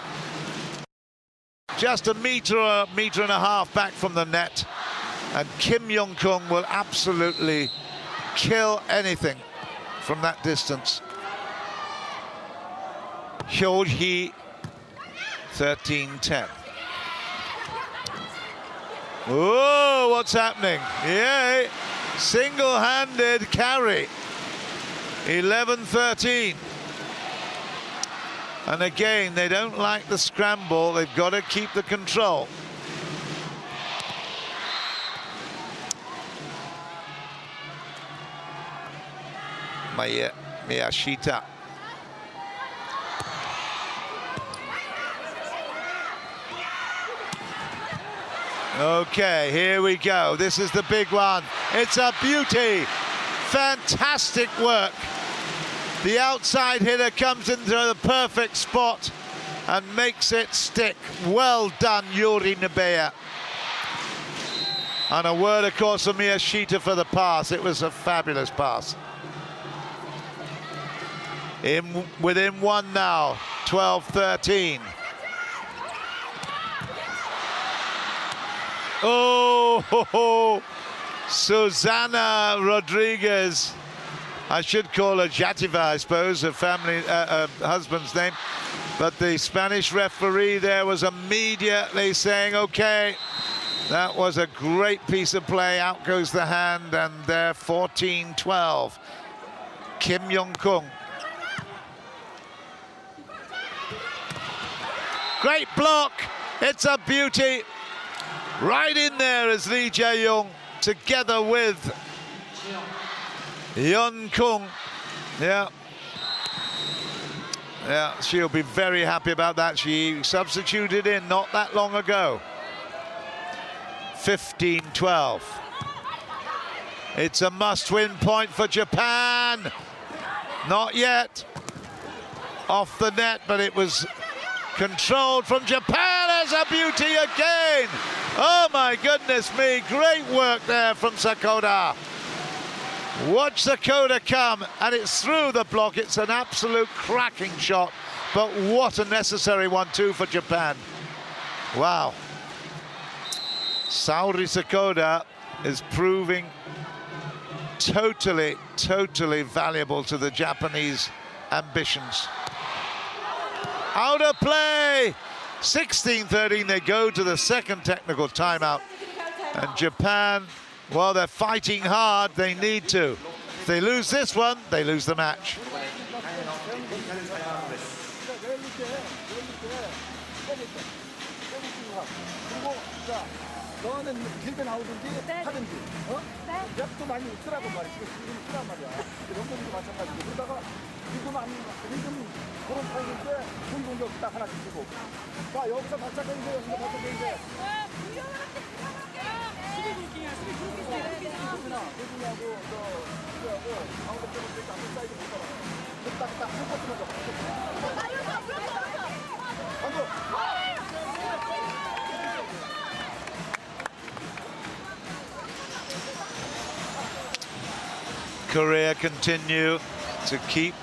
just a meter and a half back from the net, and Kim Young-kung will absolutely kill anything from that distance. Hyo-hee, 13-10. Oh, what's happening? Yay! Single-handed carry. 11-13. And again, they don't like the scramble. They've got to keep the control. Miyashita. Okay, here we go. This is the big one. It's a beauty. Fantastic work. The outside hitter comes into the perfect spot and makes it stick. Well done, Yuri Nibeya. And a word, of course, from Miyashita for the pass. It was a fabulous pass. Within one now, 12-13. Oh, Susana Rodriguez. I should call her Jativa, I suppose, her family, husband's name. But the Spanish referee there was immediately saying, okay, that was a great piece of play. Out goes the hand, and they're 14-12. Kim Young-kung. Great block. It's a beauty. Right in there is Lee Jae-young together with Yeon-kung. Yeah, she'll be very happy about that. She substituted in not that long ago. 15-12. It's a must-win point for Japan. Not yet. Off the net, but it was controlled from Japan. As a beauty again. Oh my goodness me, great work there from Sakota. Watch Sakota come, and it's through the block. It's an absolute cracking shot, but what a necessary one too for Japan. Wow. Saori Sakota is proving totally valuable to the Japanese ambitions. Out of play. 16-13, they go to the second technical timeout. And Japan, well, they're fighting hard. They need to. If they lose this one, they lose the match. 너는 길게 나오든지 하든지 랩도 많이 있더라고 말이야. 지금 있더란 말이야. 런던도 마찬가지고. 그러다가 리듬 그런 타임인데 공 공격 딱 하나 주고. 자, 여기서 발작인데 여기서 발작인데. 대중하고 저하고 아무도 때문에 안 사이드 못 가라. 딱 Korea continue to keep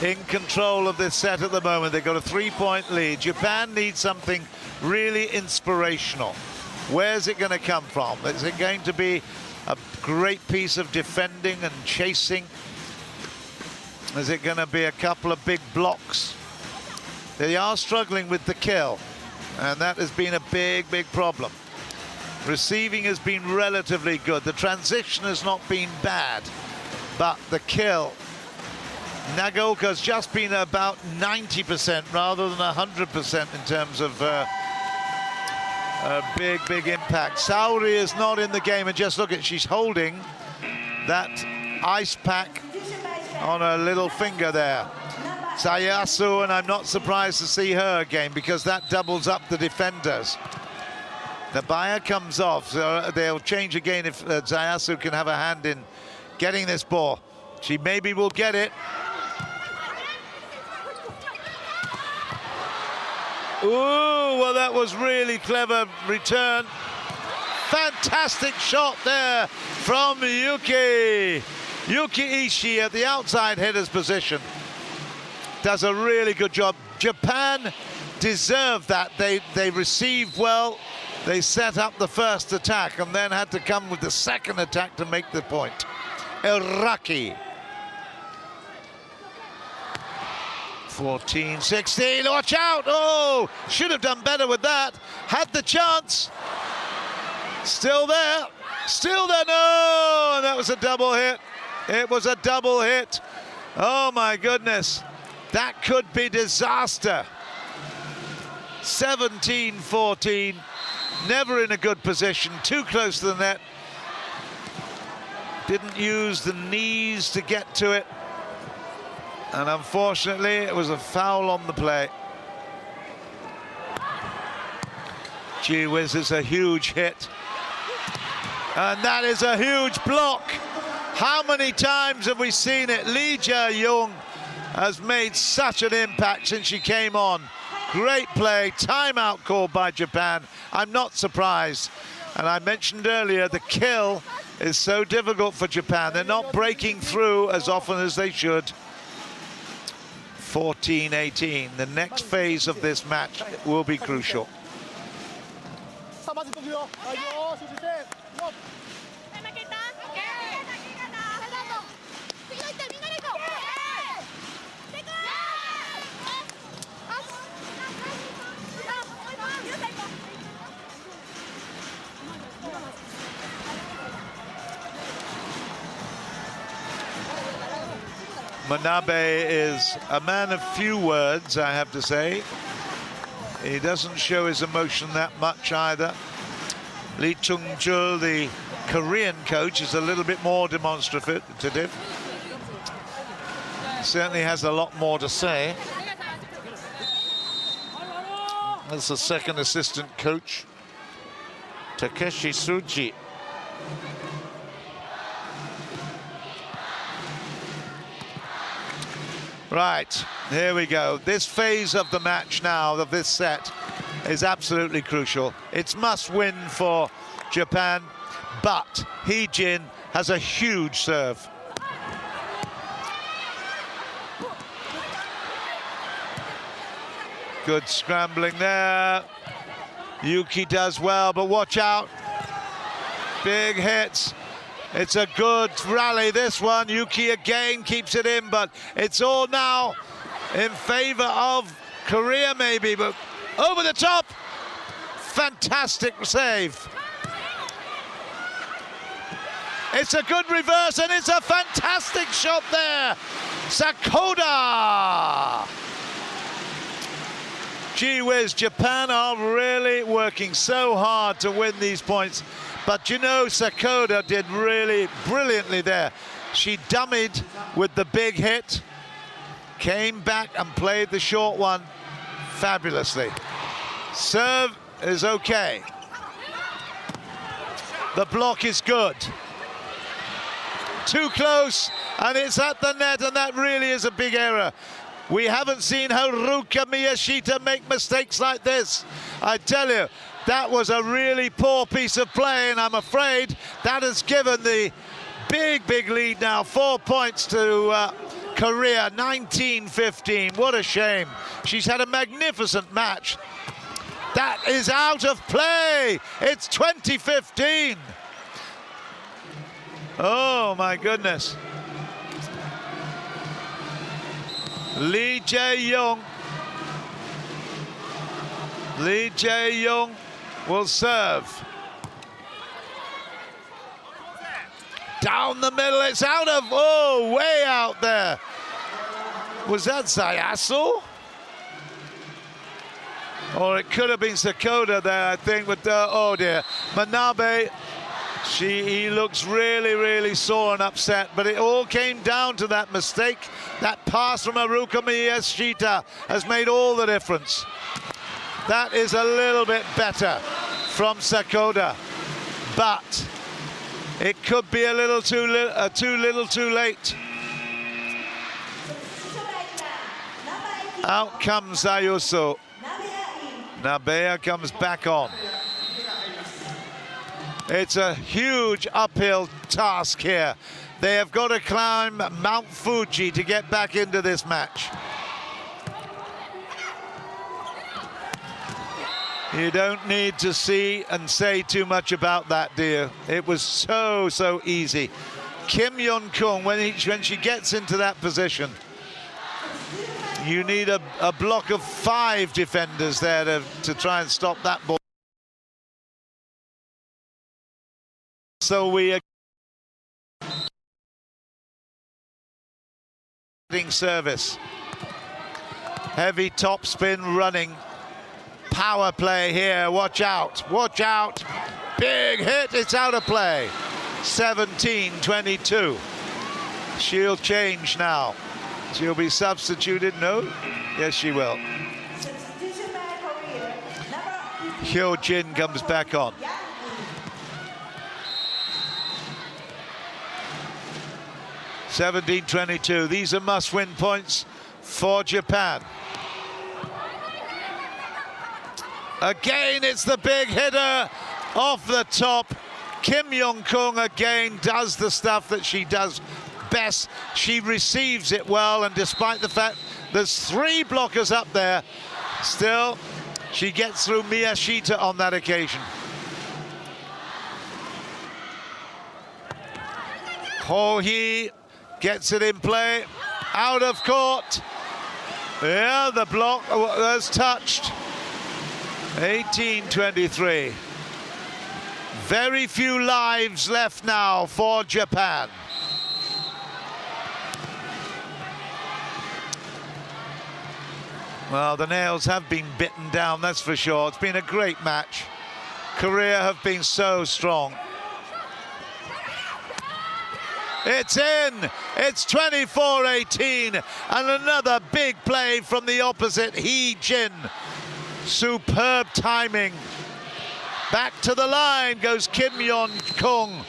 in control of this set at the moment. They've got a 3-point lead. Japan needs something really inspirational. Where's it going to come from? Is it going to be a great piece of defending and chasing? Is it going to be a couple of big blocks? They are struggling with the kill, and that has been a big problem. Receiving has been relatively good. The transition has not been bad, but the kill Nagaoka's just been about 90% rather than 100% in terms of a big impact. Saori is not in the game, and just look at, she's holding that ice pack on her little finger there. Zayasu, and I'm not surprised to see her again because that doubles up the defenders. Nabaya comes off, so they'll change again if Zayasu can have a hand in getting this ball. She maybe will get it. Ooh, well, that was really clever return. Fantastic shot there from Yuki. Yuki Ishii at the outside hitter's position. Does a really good job. Japan deserved that. They received well. They set up the first attack and then had to come with the second attack to make the point. Iraki. 14-16, watch out! Oh, should have done better with that. Had the chance. Still there, no! And that was a double hit. It was a double hit. Oh my goodness. That could be disaster. 17-14, never in a good position, too close to the net. Didn't use the knees to get to it. And unfortunately, it was a foul on the play. Gee whiz, it's a huge hit. And that is a huge block. How many times have we seen it? Lee Jae-young has made such an impact since she came on. Great play, timeout called by Japan. I'm not surprised. And I mentioned earlier, the kill is so difficult for Japan. They're not breaking through as often as they should. 14-18. The next phase of this match will be crucial. Manabe is a man of few words, I have to say. He doesn't show his emotion that much either. Lee Chung-jul, the Korean coach, is a little bit more demonstrative. Certainly has a lot more to say. That's the second assistant coach, Takeshi Tsuji. Right, here we go. This phase of the match now, of this set, is absolutely crucial. It's must win for Japan, but Hee-jin has a huge serve. Good scrambling there. Yuki does well, but watch out. Big hits. It's a good rally, this one. Yuki again keeps it in, but it's all now in favor of Korea maybe, but over the top. Fantastic save. It's a good reverse, and it's a fantastic shot there. Sakoda. Gee whiz, Japan are really working so hard to win these points. But you know, Sakoda did really brilliantly there. She dummied with the big hit, came back and played the short one fabulously. Serve is okay. The block is good. Too close, and it's at the net, and that really is a big error. We haven't seen Haruka Miyashita make mistakes like this. I tell you, that was a really poor piece of play, and I'm afraid that has given the big lead now. 4 points to Korea, 19-15. What a shame. She's had a magnificent match. That is out of play. It's 20-15. Oh, my goodness. Lee Jae-young. Lee Jae-young will serve. Down the middle, it's out of, oh, way out there. Was that Zayasu? Or it could have been Sakoda there, I think, but oh dear. Manabe, he looks really, really sore and upset, but it all came down to that mistake. That pass from Haruka Miyashita has made all the difference. That is a little bit better from Sakoda, but it could be a little too little too late. Out comes Ayuso. Nabea comes back on. It's a huge uphill task here. They have got to climb Mount Fuji to get back into this match. You don't need to see and say too much about that, dear. It was so easy. Kim Yeon-kung, when she gets into that position, you need a block of 5 defenders there to try and stop that ball. So we are getting service. Heavy topspin running. Power play here, watch out, watch out. Big hit, it's out of play. 17-22. She'll change now. She'll be substituted, no? Yes, she will. Hyo Jin comes back on. (17-22). These are must-win points for Japan. Again, it's the big hitter off the top. Kim Yeon-kung again does the stuff that she does best. She receives it well, and despite the fact there's 3 blockers up there, still she gets through Miyashita on that occasion. Ho-hee gets it in play, out of court. Yeah, the block was touched. 18-23. Very few lives left now for Japan. Well, the nails have been bitten down, that's for sure. It's been a great match. Korea have been so strong. It's in! It's 24-18, and another big play from the opposite, Hee Jin. Superb timing. Back to the line goes Kim Yeon-kung.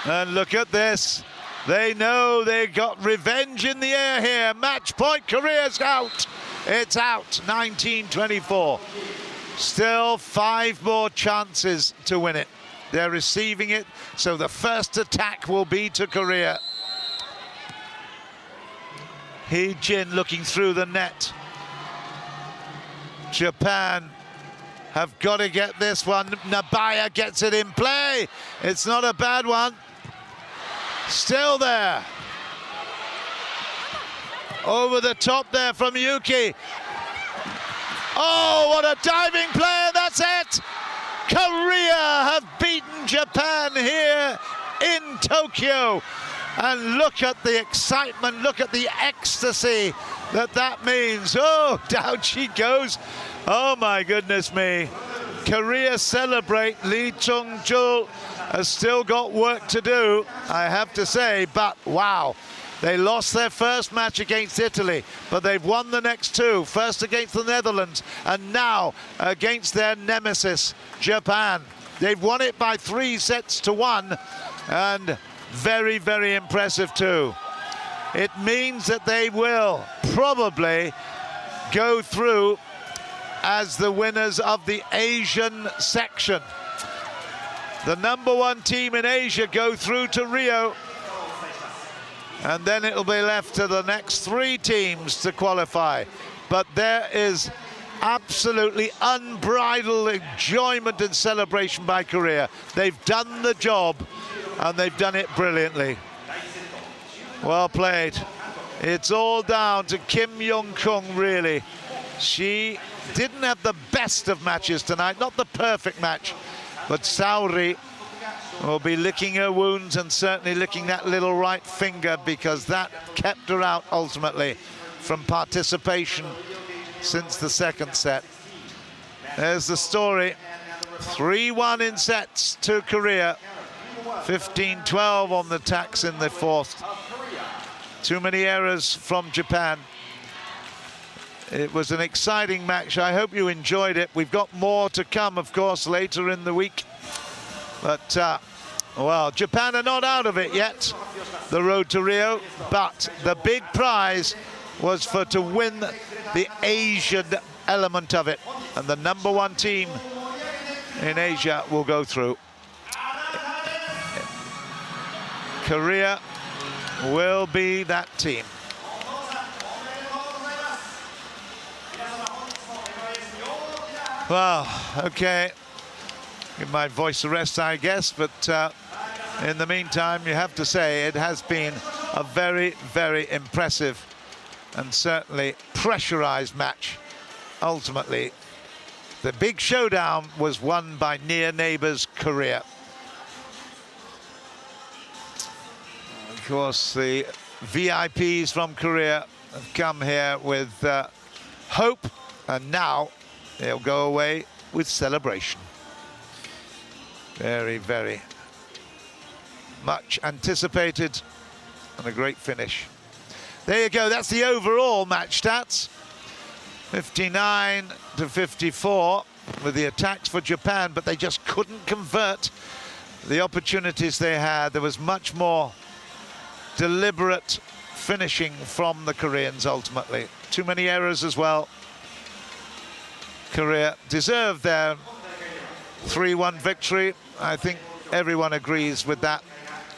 And look at this. They know they got revenge in the air here. Match point, Korea's out. It's out, 19-24. Still 5 more chances to win it. They're receiving it, so the first attack will be to Korea. Hee Jin looking through the net. Japan have got to get this one. Nabaya gets it in play. It's not a bad one. Still there. Over the top there from Yuki. Oh, what a diving play, and that's it! Korea have beaten Japan here in Tokyo. And look at the excitement, look at the ecstasy that means. Oh, down she goes. Oh my goodness me. Korea celebrate. Lee Chung-jul has still got work to do, I have to say, but wow. They lost their first match against Italy, but they've won the next 2. First against the Netherlands, and now against their nemesis, Japan. They've won it by 3-1, and very, very impressive too. It means that they will probably go through as the winners of the Asian section. The #1 team in Asia go through to Rio, and then it'll be left to the next 3 teams to qualify. But there is absolutely unbridled enjoyment and celebration by Korea. They've done the job, and they've done it brilliantly. Well played. It's all down to Kim Yeon-kung, really. She didn't have the best of matches tonight, not the perfect match, but Saori will be licking her wounds and certainly licking that little right finger, because that kept her out ultimately from participation since the second set. There's the story. 3-1 in sets to Korea. 15-12 on the tacks in the fourth. Too many errors from Japan. It was an exciting match. I hope you enjoyed it. We've got more to come, of course, later in the week. But, well, Japan are not out of it yet, the road to Rio. But the big prize was to win the Asian element of it. And the #1 team in Asia will go through. Korea will be that team. Well, okay. Give my voice a rest, I guess, but in the meantime, you have to say it has been a very, very impressive and certainly pressurized match. Ultimately, the big showdown was won by near neighbors Korea. Of course, the VIPs from Korea have come here with hope, and now they'll go away with celebration. Very, very much anticipated, and a great finish. There you go, that's the overall match stats. 59-54 with the attacks for Japan, but they just couldn't convert the opportunities they had. There was much more deliberate finishing from the Koreans ultimately. Too many errors as well. Korea deserved their 3-1 victory. I think everyone agrees with that.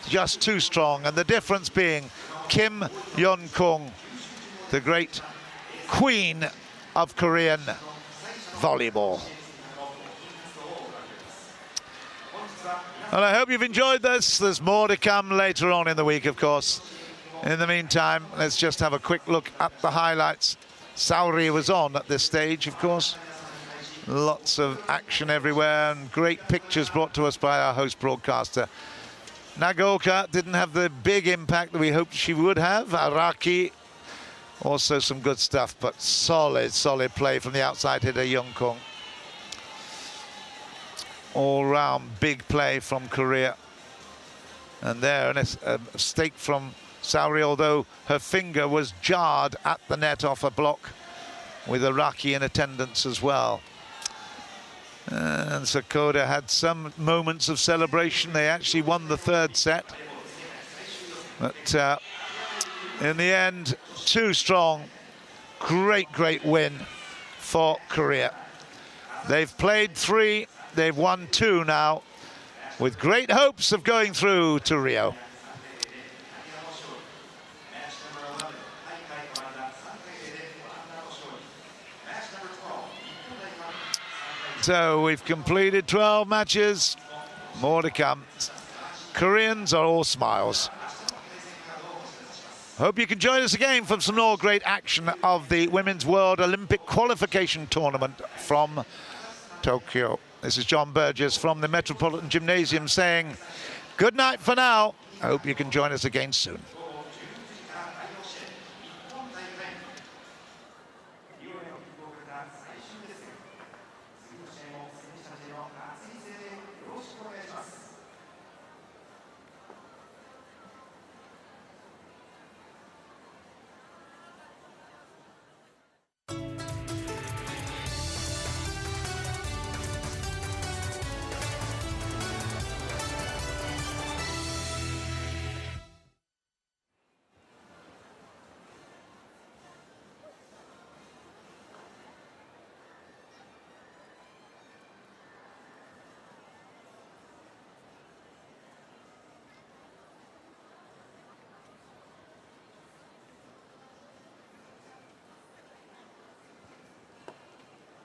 Just too strong, and the difference being Kim Yeon-kung, the great queen of Korean volleyball. Well, I hope you've enjoyed this. There's more to come later on in the week, of course. In the meantime, let's just have a quick look at the highlights. Saori was on at this stage, of course. Lots of action everywhere and great pictures brought to us by our host broadcaster. Nagaoka didn't have the big impact that we hoped she would have. Araki, also some good stuff, but solid play from the outside hitter, Yeon-kung. All-round big play from Korea. And there, a mistake from Saori, although her finger was jarred at the net off a block, with Araki in attendance as well. And Sakoda had some moments of celebration. They actually won the third set. But in the end, too strong. Great win for Korea. They've played 3, they've won 2 now, with great hopes of going through to Rio. So we've completed 12 matches, more to come. Koreans are all smiles. Hope you can join us again for some more great action of the Women's World Olympic Qualification Tournament from Tokyo. This is John Burgess from the Metropolitan Gymnasium saying good night for now. I hope you can join us again soon.